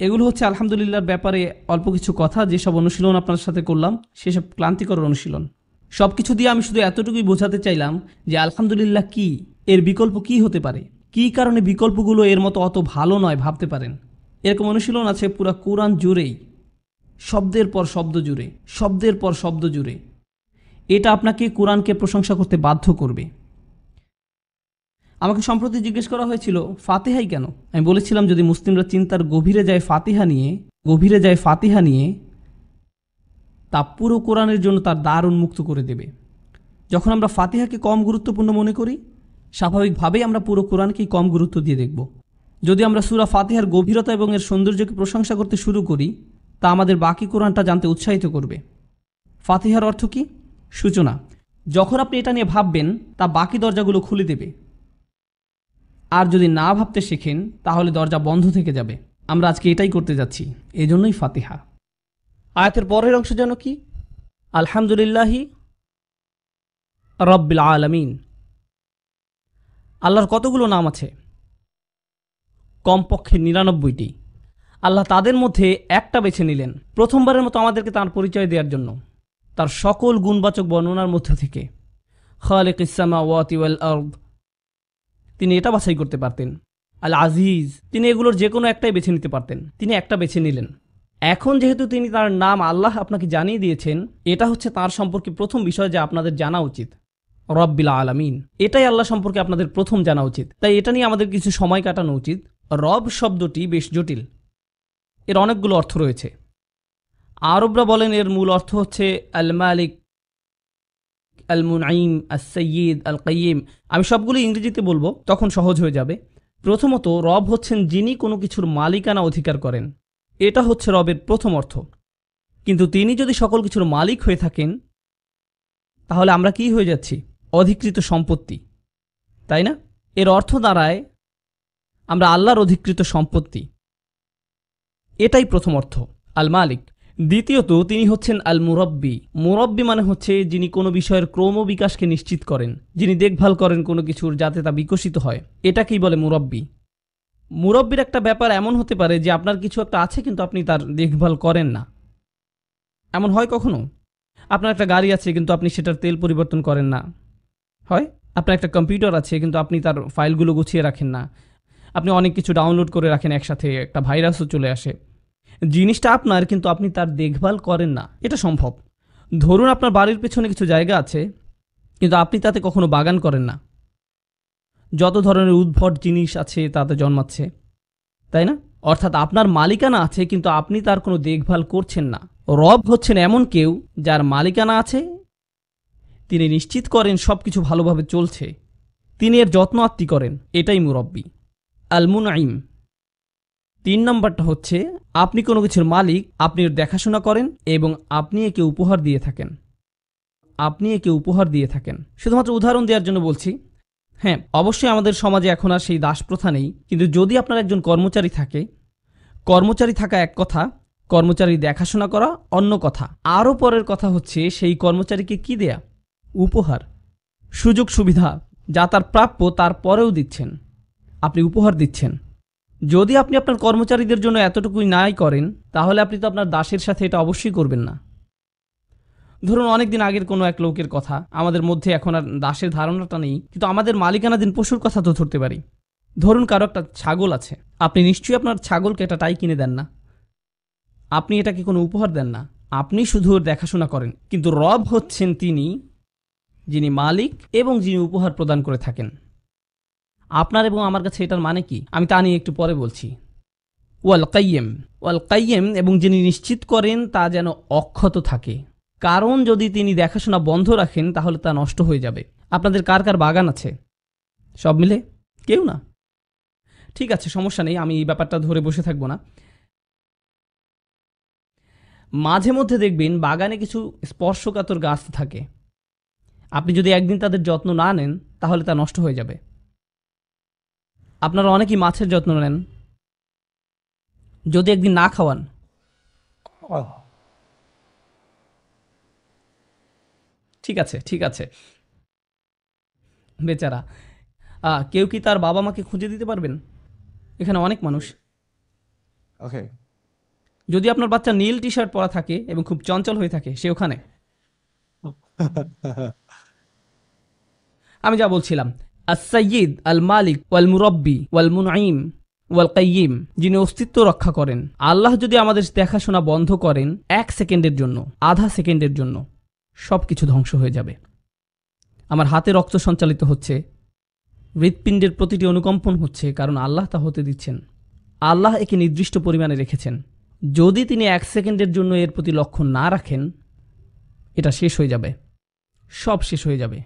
এগুলো হচ্ছে আলহামদুলিল্লাহর ব্যাপারে অল্প কিছু কথা, যেসব অনুশীলন আপনার সাথে করলাম সেসব ক্লান্তিকর অনুশীলন। সব কিছু দিয়ে আমি শুধু এতটুকুই বোঝাতে চাইলাম যে আলহামদুলিল্লাহ কি, এর বিকল্প কি হতে পারে, কী কারণে বিকল্পগুলো এর মতো অত ভালো নয় ভাবতে পারেন। এরকম অনুশীলন আছে পুরা কোরআন জুড়েই, শব্দের পর শব্দ জুড়ে, শব্দের পর শব্দ জুড়ে। এটা আপনাকে কোরআনকে প্রশংসা করতে বাধ্য করবে। আমাকে সম্প্রতি জিজ্ঞেস করা হয়েছিল ফাতিহাই কেন। আমি বলেছিলাম যদি মুসলিমরা চিন্তার গভীরে যায় ফাতিহা নিয়ে, তা পুরো কোরআনের জন্য তার দ্বার উন্মুক্ত করে দেবে। যখন আমরা ফাতিহাকে কম গুরুত্বপূর্ণ মনে করি, স্বাভাবিকভাবেই আমরা পুরো কোরআনকেই কম গুরুত্ব দিয়ে দেখব। যদি আমরা সূরা ফাতিহার গভীরতা এবং এর সৌন্দর্যকে প্রশংসা করতে শুরু করি, তা আমাদের বাকি কোরআনটা জানতে উৎসাহিত করবে। ফাতিহার অর্থ কি? সূচনা। যখন আপনি এটা নিয়ে ভাববেন, তা বাকি দরজাগুলো খুলে দেবে। আর যদি না ভাবতে শেখেন, তাহলে দরজা বন্ধ থেকে যাবে। আমরা আজকে এটাই করতে যাচ্ছি, এজন্যই ফাতিহা। আয়াতের পরের অংশ যেন কি? আলহামদুলিল্লাহি রাব্বিল আলামিন। আল্লাহর কতগুলো নাম আছে? কমপক্ষে ৯৯টি। আল্লাহ তাদের মধ্যে একটা বেছে নিলেন প্রথমবারের মতো আমাদেরকে তাঁর পরিচয় দেওয়ার জন্য, তার সকল গুণবাচক বর্ণনার মধ্যে থেকে। খালিকিস সামাওয়াতি ওয়াল আরদ, তিনি এটা বাছাই করতে পারতেন। আল আজিজ, তিনি এগুলোর যে কোনো একটাই বেছে নিতে পারতেন, তিনি একটা বেছে নিলেন। এখন যেহেতু তিনি তার নাম আল্লাহ আপনাকে জানিয়ে দিয়েছেন, এটা হচ্ছে তার সম্পর্কে প্রথম বিষয় যা আপনাদের জানা উচিত। রব্বিল আলামিন, এটাই আল্লাহ সম্পর্কে আপনাদের প্রথম জানা উচিত। তাই এটা নিয়ে আমাদের কিছু সময় কাটানো উচিত। রব শব্দটি বেশ জটিল, এর অনেকগুলো অর্থ রয়েছে। আরবরা বলেন এর মূল অর্থ হচ্ছে আল মালিক, আল মুনঈম, আস সাইয়্যিদ, আল কাইয়্যিম। আমি সবগুলো ইংরেজিতে বলবো, তখন সহজ হয়ে যাবে। প্রথমত, রব হচ্ছেন যিনি কোনো কিছুর মালিকানা অধিকার করেন, এটা হচ্ছে রবের প্রথম অর্থ। কিন্তু তিনি যদি সকল কিছুর মালিক হয়ে থাকেন, তাহলে আমরা কি হয়ে যাচ্ছি? অধিকৃত সম্পত্তি, তাই না? এর অর্থ দাঁড়ায় আমরা আল্লাহর অধিকৃত সম্পত্তি। এটাই প্রথম অর্থ, আল মালিক। দ্বিতীয়ত, তিনি হচ্ছেন আল মুরব্বি। মুরব্বি মানে হচ্ছে যিনি কোনো বিষয়ের ক্রমবিকাশকে নিশ্চিত করেন, যিনি দেখভাল করেন কোনো কিছুর যাতে তা বিকশিত হয়, এটাকেই বলে মুরব্বি। মুরব্বির একটা ব্যাপার এমন হতে পারে যে আপনার কিছু একটা আছে কিন্তু আপনি তার দেখভাল করেন না। এমন হয় কখনো? আপনার একটা গাড়ি আছে কিন্তু আপনি সেটার তেল পরিবর্তন করেন না, হয়? আপনার একটা কম্পিউটার আছে কিন্তু আপনি তার ফাইলগুলো গুছিয়ে রাখেন না। আপনি অনেক কিছু ডাউনলোড করে রাখেন একসাথে, একটা ভাইরাসও চলে আসে। জিনিসটা আপনার কিন্তু আপনি তার দেখভাল করেন না, এটা সম্ভব। ধরুন আপনার বাড়ির পেছনে কিছু জায়গা আছে কিন্তু আপনি তাতে কখনো বাগান করেন না। যত ধরনের উদ্ভট জিনিস আছে তাতে জন্মাচ্ছে, তাই না? অর্থাৎ আপনার মালিকানা আছে কিন্তু আপনি তার কোনো দেখভাল করছেন না। রব হচ্ছেন এমন কেউ যার মালিকানা আছে, তিনি নিশ্চিত করেন সব কিছু ভালোভাবে চলছে, তিনি এর যত্ন আত্তি করেন, এটাই মুরব্বি। আল মুনঈম, ৩ নম্বরটা হচ্ছে আপনি কোনো কিছুর মালিক, আপনি এর দেখাশোনা করেন এবং আপনি একে উপহার দিয়ে থাকেন। শুধুমাত্র উদাহরণ দেওয়ার জন্য বলছি। হ্যাঁ, অবশ্যই আমাদের সমাজে এখন আর সেই দাস প্রথা নেই, কিন্তু যদি আপনার একজন কর্মচারী থাকে, কর্মচারী থাকা এক কথা, কর্মচারী দেখাশোনা করা অন্য কথা। আরও পরের কথা হচ্ছে সেই কর্মচারীকে কি দেয়া? উপহার, সুযোগ সুবিধা যা তার প্রাপ্য তার পরেও দিচ্ছেন, আপনি উপহার দিচ্ছেন। যদি আপনি আপনার কর্মচারীদের জন্য এতটুকুই নাই করেন, তাহলে আপনি তো আপনার দাসের সাথে এটা অবশ্যই করবেন না। ধরুন অনেকদিন আগের কোনো এক লোকের কথা, আমাদের মধ্যে এখন আর দাসের ধারণাটা নেই, কিন্তু আমাদের মালিকানাধীন পশুর কথা তো ধরতে পারি। ধরুন কারো একটা ছাগল আছে, আপনি নিশ্চয়ই আপনার ছাগলকে একটা টাই কিনে দেন না, আপনি এটাকে কোনো উপহার দেন না, আপনি শুধু ওর দেখাশোনা করেন। কিন্তু রব হচ্ছেন তিনি যিনি মালিক এবং যিনি উপহার প্রদান করে থাকেন। আপনার এবং আমার কাছে এটার মানে কি, আমি তা নিয়ে একটু পরে বলছি। ওয়াল কাইয়েম, এবং যিনি নিশ্চিত করেন তা যেন অক্ষত থাকে, কারণ যদি তিনি দেখাশোনা বন্ধ রাখেন তাহলে তা নষ্ট হয়ে যাবে। আপনাদের কার কার বাগান আছে? সব মিলে? কেউ না? ঠিক আছে, সমস্যা নেই, আমি এই ব্যাপারটা ধরে বসে থাকবো না। মাঝে মধ্যে দেখবেন বাগানে কিছু স্পর্শকাতর গাছ থাকে, আপনি যদি একদিন তাদের যত্ন না নেন তাহলে তা নষ্ট হয়ে যাবে। আপনারা অনেকেই মাছের যত্ন নেন, যদি একদিন না খাওয়ান, ঠিক আছে বেচারা, কেউ কি তার বাবা মাকে খুঁজে দিতে পারবেন? এখানে অনেক মানুষ। Okay. যদি আপনার বাচ্চা নীল টি শার্ট পরা থাকে এবং খুব চঞ্চল হয়ে থাকে, সে ওখানে। আমি যা বলছিলাম, আস-সাইয়্যিদ আল মালিক ওয়াল মুরাব্বি ওয়াল মুনঈম ওয়াল কাইয়্যিম, যিনি অস্তিত্ব রক্ষা করেন। আল্লাহ যদি আমাদের দেখাশোনা বন্ধ করেন 1 সেকেন্ডের জন্য, আধা সেকেন্ডের জন্য, সব কিছু ধ্বংস হয়ে যাবে। আমার হাতে রক্ত সঞ্চালিত হচ্ছে, হৃৎপিণ্ডের প্রতিটি অনুকম্পন হচ্ছে, কারণ আল্লাহ তা হতে দিচ্ছেন। আল্লাহ একে নির্দিষ্ট পরিমাণে রেখেছেন। যদি তিনি 1 সেকেন্ডের জন্য এর প্রতি লক্ষ্য না রাখেন, এটা শেষ হয়ে যাবে, সব শেষ হয়ে যাবে।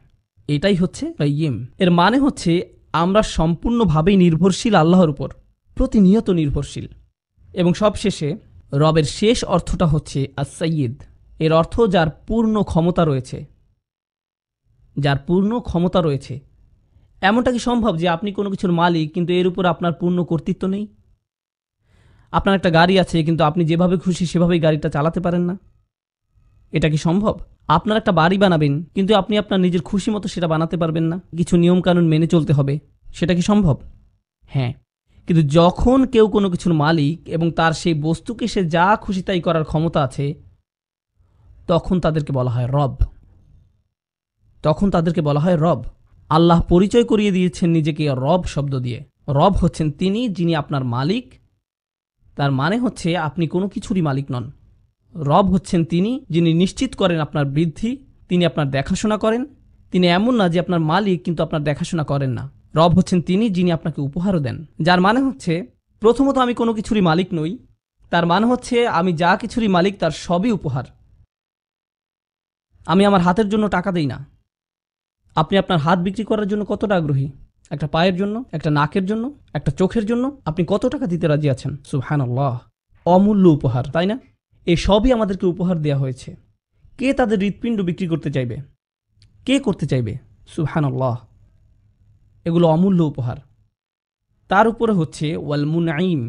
এটাই হচ্ছে কাইয়্যিম। এর মানে হচ্ছে আমরা সম্পূর্ণভাবেই নির্ভরশীল আল্লাহর উপর, প্রতিনিয়ত নির্ভরশীল। এবং সবশেষে রবের শেষ অর্থটা হচ্ছে আস-সাইয়্যিদ। এর অর্থ যার পূর্ণ ক্ষমতা রয়েছে, যার পূর্ণ ক্ষমতা রয়েছে। এমনটা কি সম্ভব যে আপনি কোনো কিছুর মালিক কিন্তু এর উপর আপনার পূর্ণ কর্তৃত্ব নেই? আপনার একটা গাড়ি আছে কিন্তু আপনি যেভাবে খুশি সেভাবেই গাড়িটা চালাতে পারেন না? এটা কি সম্ভব? আপনার একটা বাড়ি বানাবেন কিন্তু আপনি আপনার নিজের খুশি মতো সেটা বানাতে পারবেন না, কিছু নিয়মকানুন মেনে চলতে হবে। সেটা কি সম্ভব? হ্যাঁ। কিন্তু যখন কেউ কোনো কিছুর মালিক এবং তার সেই বস্তুকে সে যা খুশি তাই করার ক্ষমতা আছে, তখন তাদেরকে বলা হয় রব। রব। আল্লাহ পরিচয় করিয়ে দিয়েছেন নিজেকে রব শব্দ দিয়ে। রব হচ্ছেন তিনি যিনি আপনার মালিক, তার মানে হচ্ছে আপনি কোনো কিছুরই মালিক নন। রব হচ্ছেন তিনি যিনি নিশ্চিত করেন আপনার বৃদ্ধি, তিনি আপনার দেখাশোনা করেন। তিনি এমন না যে আপনার মালিক কিন্তু আপনার দেখাশোনা করেন না। রব হচ্ছেন তিনি যিনি আপনাকে উপহারও দেন, যার মানে হচ্ছে প্রথমত আমি কোনো কিছুরই মালিক নই, তার মানে হচ্ছে আমি যা কিছুরই মালিক তার সবই উপহার। আমি আমার হাতের জন্য টাকা দেই না। আপনি আপনার হাত বিক্রি করার জন্য কতটা আগ্রহী? একটা পায়ের জন্য, একটা নাকের জন্য, একটা চোখের জন্য আপনি কত টাকা দিতে রাজি আছেন? সুবহানাল্লাহ, অমূল্য উপহার, তাই না? এই সবই আমাদেরকে উপহার দেয়া হয়েছে। কে তাদের হৃৎপিণ্ড বিক্রি করতে চাইবে? কে করতে চাইবে? সুবহানাল্লাহ, এগুলো অমূল্য উপহার। তার উপরে হচ্ছে ওয়াল মুনঈম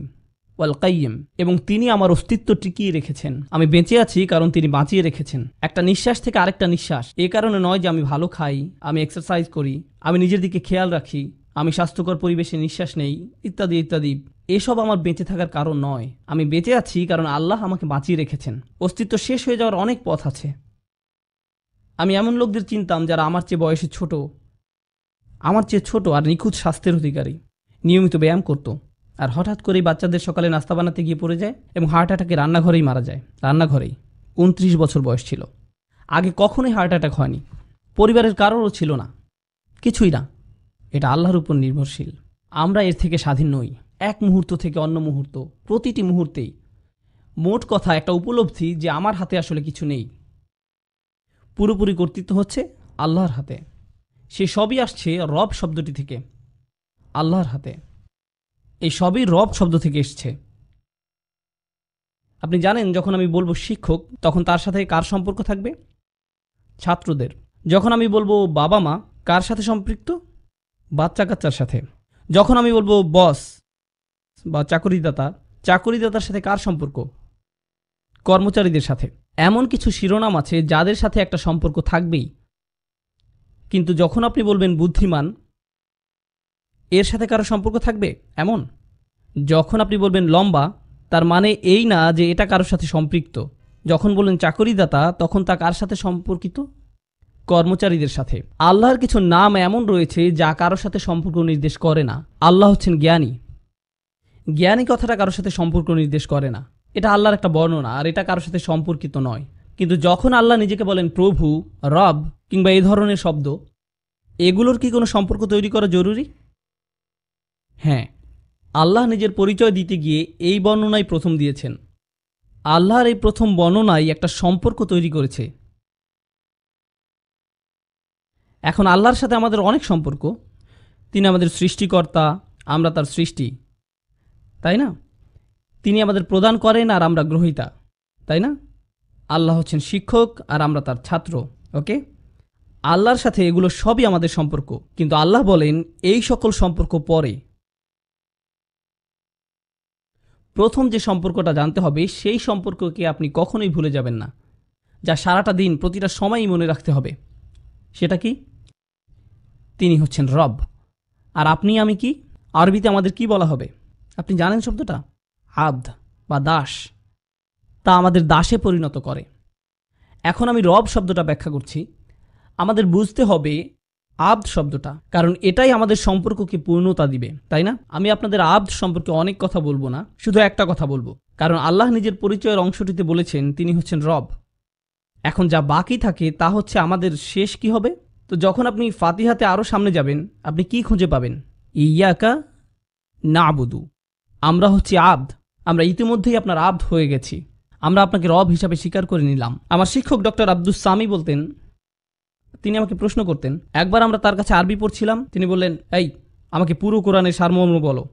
ওয়াল কাইয়্যিম, এবং তিনি আমার অস্তিত্ব টিকিয়ে রেখেছেন। আমি বেঁচে আছি কারণ তিনি বাঁচিয়ে রেখেছেন। একটা নিঃশ্বাস থেকে আরেকটা নিঃশ্বাস, এ কারণে নয় যে আমি ভালো খাই, আমি এক্সারসাইজ করি, আমি নিজের দিকে খেয়াল রাখি, আমি স্বাস্থ্যকর পরিবেশে নিঃশ্বাস নেই, ইত্যাদি ইত্যাদি। এসব আমার বেঁচে থাকার কারণ নয়। আমি বেঁচে আছি কারণ আল্লাহ আমাকে বাঁচিয়ে রেখেছেন। অস্তিত্ব শেষ হয়ে যাওয়ার অনেক পথ আছে। আমি এমন লোকদের চিনতাম যারা আমার চেয়ে বয়সে ছোট, আর নিখুঁত স্বাস্থ্যের অধিকারী, নিয়মিত ব্যায়াম করত, আর হঠাৎ করেই বাচ্চাদের সকালে নাস্তা বানাতে গিয়ে পড়ে যায় এবং হার্ট অ্যাটাকে রান্নাঘরেই মারা যায়। রান্নাঘরেই। 29 বছর বয়স ছিল। আগে কখনোই হার্ট অ্যাটাক হয়নি, পরিবারের কারোরও ছিল না, কিছুই না। এটা আল্লাহর উপর নির্ভরশীল। আমরা এর থেকে স্বাধীন নই, এক মুহূর্ত থেকে অন্য মুহূর্ত, প্রতিটি মুহূর্তেই। মোট কথা একটা উপলব্ধি যে আমার হাতে আসলে কিছু নেই, পুরোপুরি কর্তৃত্ব হচ্ছে আল্লাহর হাতে। সে সবই আসছে রব শব্দটি থেকে, আল্লাহর হাতে। এই সবই রব শব্দ থেকে এসছে। আপনি জানেন যখন আমি বলবো শিক্ষক, তখন তার সাথে কার সম্পর্ক থাকবে? ছাত্রদের। যখন আমি বলবো বাবা মা, কার সাথে সম্পৃক্ত? বাচ্চা কাচ্চার সাথে। যখন আমি বলবো বস বা চাকরিদাতার সাথে কার সম্পর্ক? কর্মচারীদের সাথে। এমন কিছু শিরোনাম আছে যাদের সাথে একটা সম্পর্ক থাকবেই। কিন্তু যখন আপনি বলবেন বুদ্ধিমান, এর সাথে কারো সম্পর্ক থাকবে এমন? যখন আপনি বলবেন লম্বা, তার মানে এই না যে এটা কারোর সাথে সম্পৃক্ত। যখন বললেন চাকরিদাতা, তখন তা কার সাথে সম্পর্কিত? কর্মচারীদের সাথে। আল্লাহর কিছু নাম এমন রয়েছে যা কারোর সাথে সম্পর্ক নির্দেশ করে না। আল্লাহ হচ্ছেন জ্ঞানী। জ্ঞানী কথাটা কারোর সাথে সম্পর্ক নির্দেশ করে না, এটা আল্লাহর একটা বর্ণনা, আর এটা কারোর সাথে সম্পর্কিত নয়। কিন্তু যখন আল্লাহ নিজেকে বলেন প্রভু, রব কিংবা এই ধরনের শব্দ, এগুলোর কি কোনো সম্পর্ক তৈরি করা জরুরি? হ্যাঁ, আল্লাহ নিজের পরিচয় দিতে গিয়ে এই বর্ণনাই প্রথম দিয়েছেন। আল্লাহর এই প্রথম বর্ণনাই একটা সম্পর্ক তৈরি করেছে। এখন আল্লাহর সাথে আমাদের অনেক সম্পর্ক। তিনি আমাদের সৃষ্টিকর্তা, আমরা তার সৃষ্টি, তাই না? তিনি আমাদের প্রদান করেন আর আমরা গ্রহীতা, তাই না? আল্লাহ হচ্ছেন শিক্ষক আর আমরা তার ছাত্র। ওকে, আল্লাহর সাথে এগুলো সবই আমাদের সম্পর্ক। কিন্তু আল্লাহ বলেন এই সকল সম্পর্ক পরে। প্রথম যে সম্পর্কটা জানতে হবে, সেই সম্পর্ককে আপনি কখনোই ভুলে যাবেন না, যা সারাটা দিন প্রতিটা সময়ই মনে রাখতে হবে। সেটা কি? তিনি হচ্ছেন রব। আর আপনি আমি কি? আরবিতে আমাদের কি বলা হবে? আপনি জানেন শব্দটা? আব্দ বা দাস। তা আমাদের দাসে পরিণত করে। এখন আমি রব শব্দটা ব্যাখ্যা করছি। আমাদের বুঝতে হবে আব্দ শব্দটা, কারণ এটাই আমাদের সম্পর্ককে পূর্ণতা দিবে, তাই না? আমি আপনাদের আব্দ সম্পর্কে অনেক কথা বলবো না, শুধু একটা কথা বলবো, কারণ আল্লাহ নিজের পরিচয়ের অংশটিতে বলেছেন তিনি হচ্ছেন রব। এখন যা বাকি থাকে তা হচ্ছে আমাদের শেষ কি হবে। তো যখন আপনি ফাতিহাতে আরও সামনে যাবেন, আপনি কি খুঁজে পাবেন? ইয়াকা নাবুদু, আমরা হচ্ছি আব্দ। আমরা ইতিমধ্যেই আপনার আব্দ হয়ে গেছি। আমরা আপনাকে রব হিসাবে স্বীকার করে নিলাম। আমার শিক্ষক ডক্টর আব্দুস সামি বলতেন, তিনি আমাকে প্রশ্ন করতেন। একবার আমরা তার কাছে আরবি পড়ছিলাম, তিনি বললেন, এই আমাকে পুরো কোরআনের সারমর্ম বলো।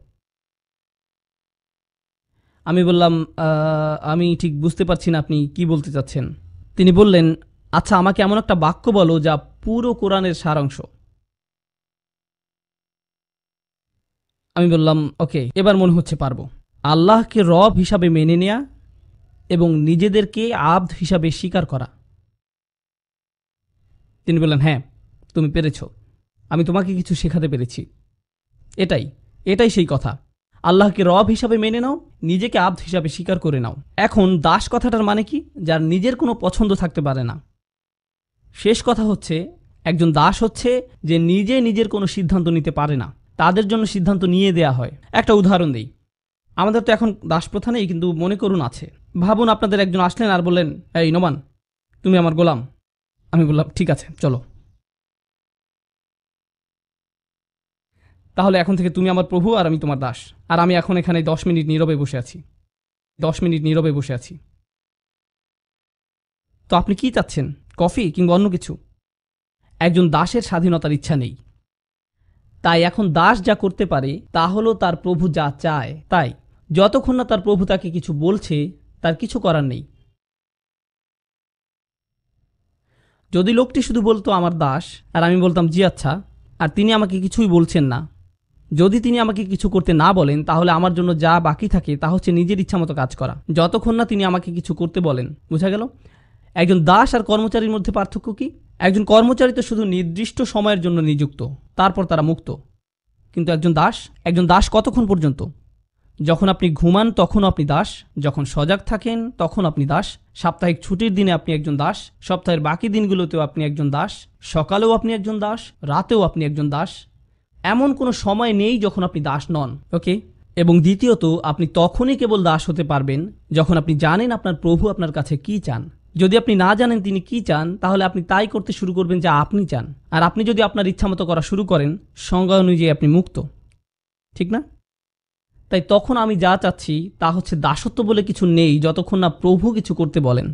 আমি বললাম, আমি ঠিক বুঝতে পারছি না আপনি কি বলতে চাচ্ছেন। তিনি বললেন, আচ্ছা আমাকে এমন একটা বাক্য বলো যা পুরো কোরআনের সারাংশ। আমি বললাম, ওকে, এবার মনে হচ্ছে পারবো। আল্লাহকে রব হিসাবে মেনে নেয়া এবং নিজেদেরকে আব্দ হিসাবে স্বীকার করা। তিনি বললেন, হ্যাঁ তুমি পেরেছ, আমি তোমাকে কিছু শেখাতে পেরেছি। এটাই সেই কথা। আল্লাহকে রব হিসাবে মেনে নাও, নিজেকে আব্দ হিসাবে স্বীকার করে নাও। এখন দাস কথাটার মানে কি? যার নিজের কোনো পছন্দ থাকতে পারে না। শেষ কথা হচ্ছে, একজন দাস হচ্ছে যে নিজে নিজের কোনো সিদ্ধান্ত নিতে পারে না, তাদের জন্য সিদ্ধান্ত নিয়ে দেয়া হয়। একটা উদাহরণ দিই। আমাদের তো এখন দাস প্রথা নেই, কিন্তু মনে করুন আছে। ভাবুন আপনাদের একজন আসলেন আর বললেন, এই নোমান, তুমি আমার গোলাম। আমি বললাম, ঠিক আছে চলো, তাহলে এখন থেকে তুমি আমার প্রভু আর আমি তোমার দাস। আর আমি এখন এখানে 10 মিনিট নীরবে বসে আছি। 10 মিনিট নীরবে বসে আছি। তো আপনি কি চাচ্ছেন? কফি কিংবা অন্য কিছু? একজন দাসের স্বাধীনতার ইচ্ছা নেই। তাই এখন দাস যা করতে পারে তা হলো তার প্রভু যা চায় তাই। যতক্ষণ না তার প্রভু তাকে কিছু বলছে, তার কিছু করার নেই। যদি লোকটি শুধু বলতো আমার দাস, আর আমি বলতাম জি আচ্ছা, আর তিনি আমাকে কিছুই বলছেন না, যদি তিনি আমাকে কিছু করতে না বলেন, তাহলে আমার জন্য যা বাকি থাকে তা হচ্ছে নিজের ইচ্ছা মতো কাজ করা, যতক্ষণ না তিনি আমাকে কিছু করতে বলেন। বুঝা গেল? একজন দাস আর কর্মচারীর মধ্যে পার্থক্য কি? একজন কর্মচারী তো শুধু নির্দিষ্ট সময়ের জন্য নিযুক্ত, তারপর তারা মুক্ত। কিন্তু একজন দাস কতক্ষণ পর্যন্ত? যখন আপনি ঘুমান তখনও আপনি দাস, যখন সজাগ থাকেন তখন আপনি দাস, সাপ্তাহিক ছুটির দিনে আপনি একজন দাস, সপ্তাহের বাকি দিনগুলোতেও আপনি একজন দাস, সকালেও আপনি একজন দাস, রাতেও আপনি একজন দাস। এমন কোনো সময় নেই যখন আপনি দাস নন। ওকে? এবং দ্বিতীয়ত, আপনি তখনই কেবল দাস হতে পারবেন যখন আপনি জানেন আপনার প্রভু আপনার কাছে কি চান। যদি আপনি না জানেন তিনি কি চান, তাহলে আপনি তাই করতে শুরু করবেন যা আপনি চান। আর আপনি যদি আপনার ইচ্ছামতো করা শুরু করেন, সংজ্ঞা অনুযায়ী আপনি মুক্ত, ঠিক না? তাই তখন আমি যা চাচ্ছি তা হচ্ছে দাসত্ব বলে কিছু নেই যতক্ষণ না প্রভু কিছু করতে বলেন।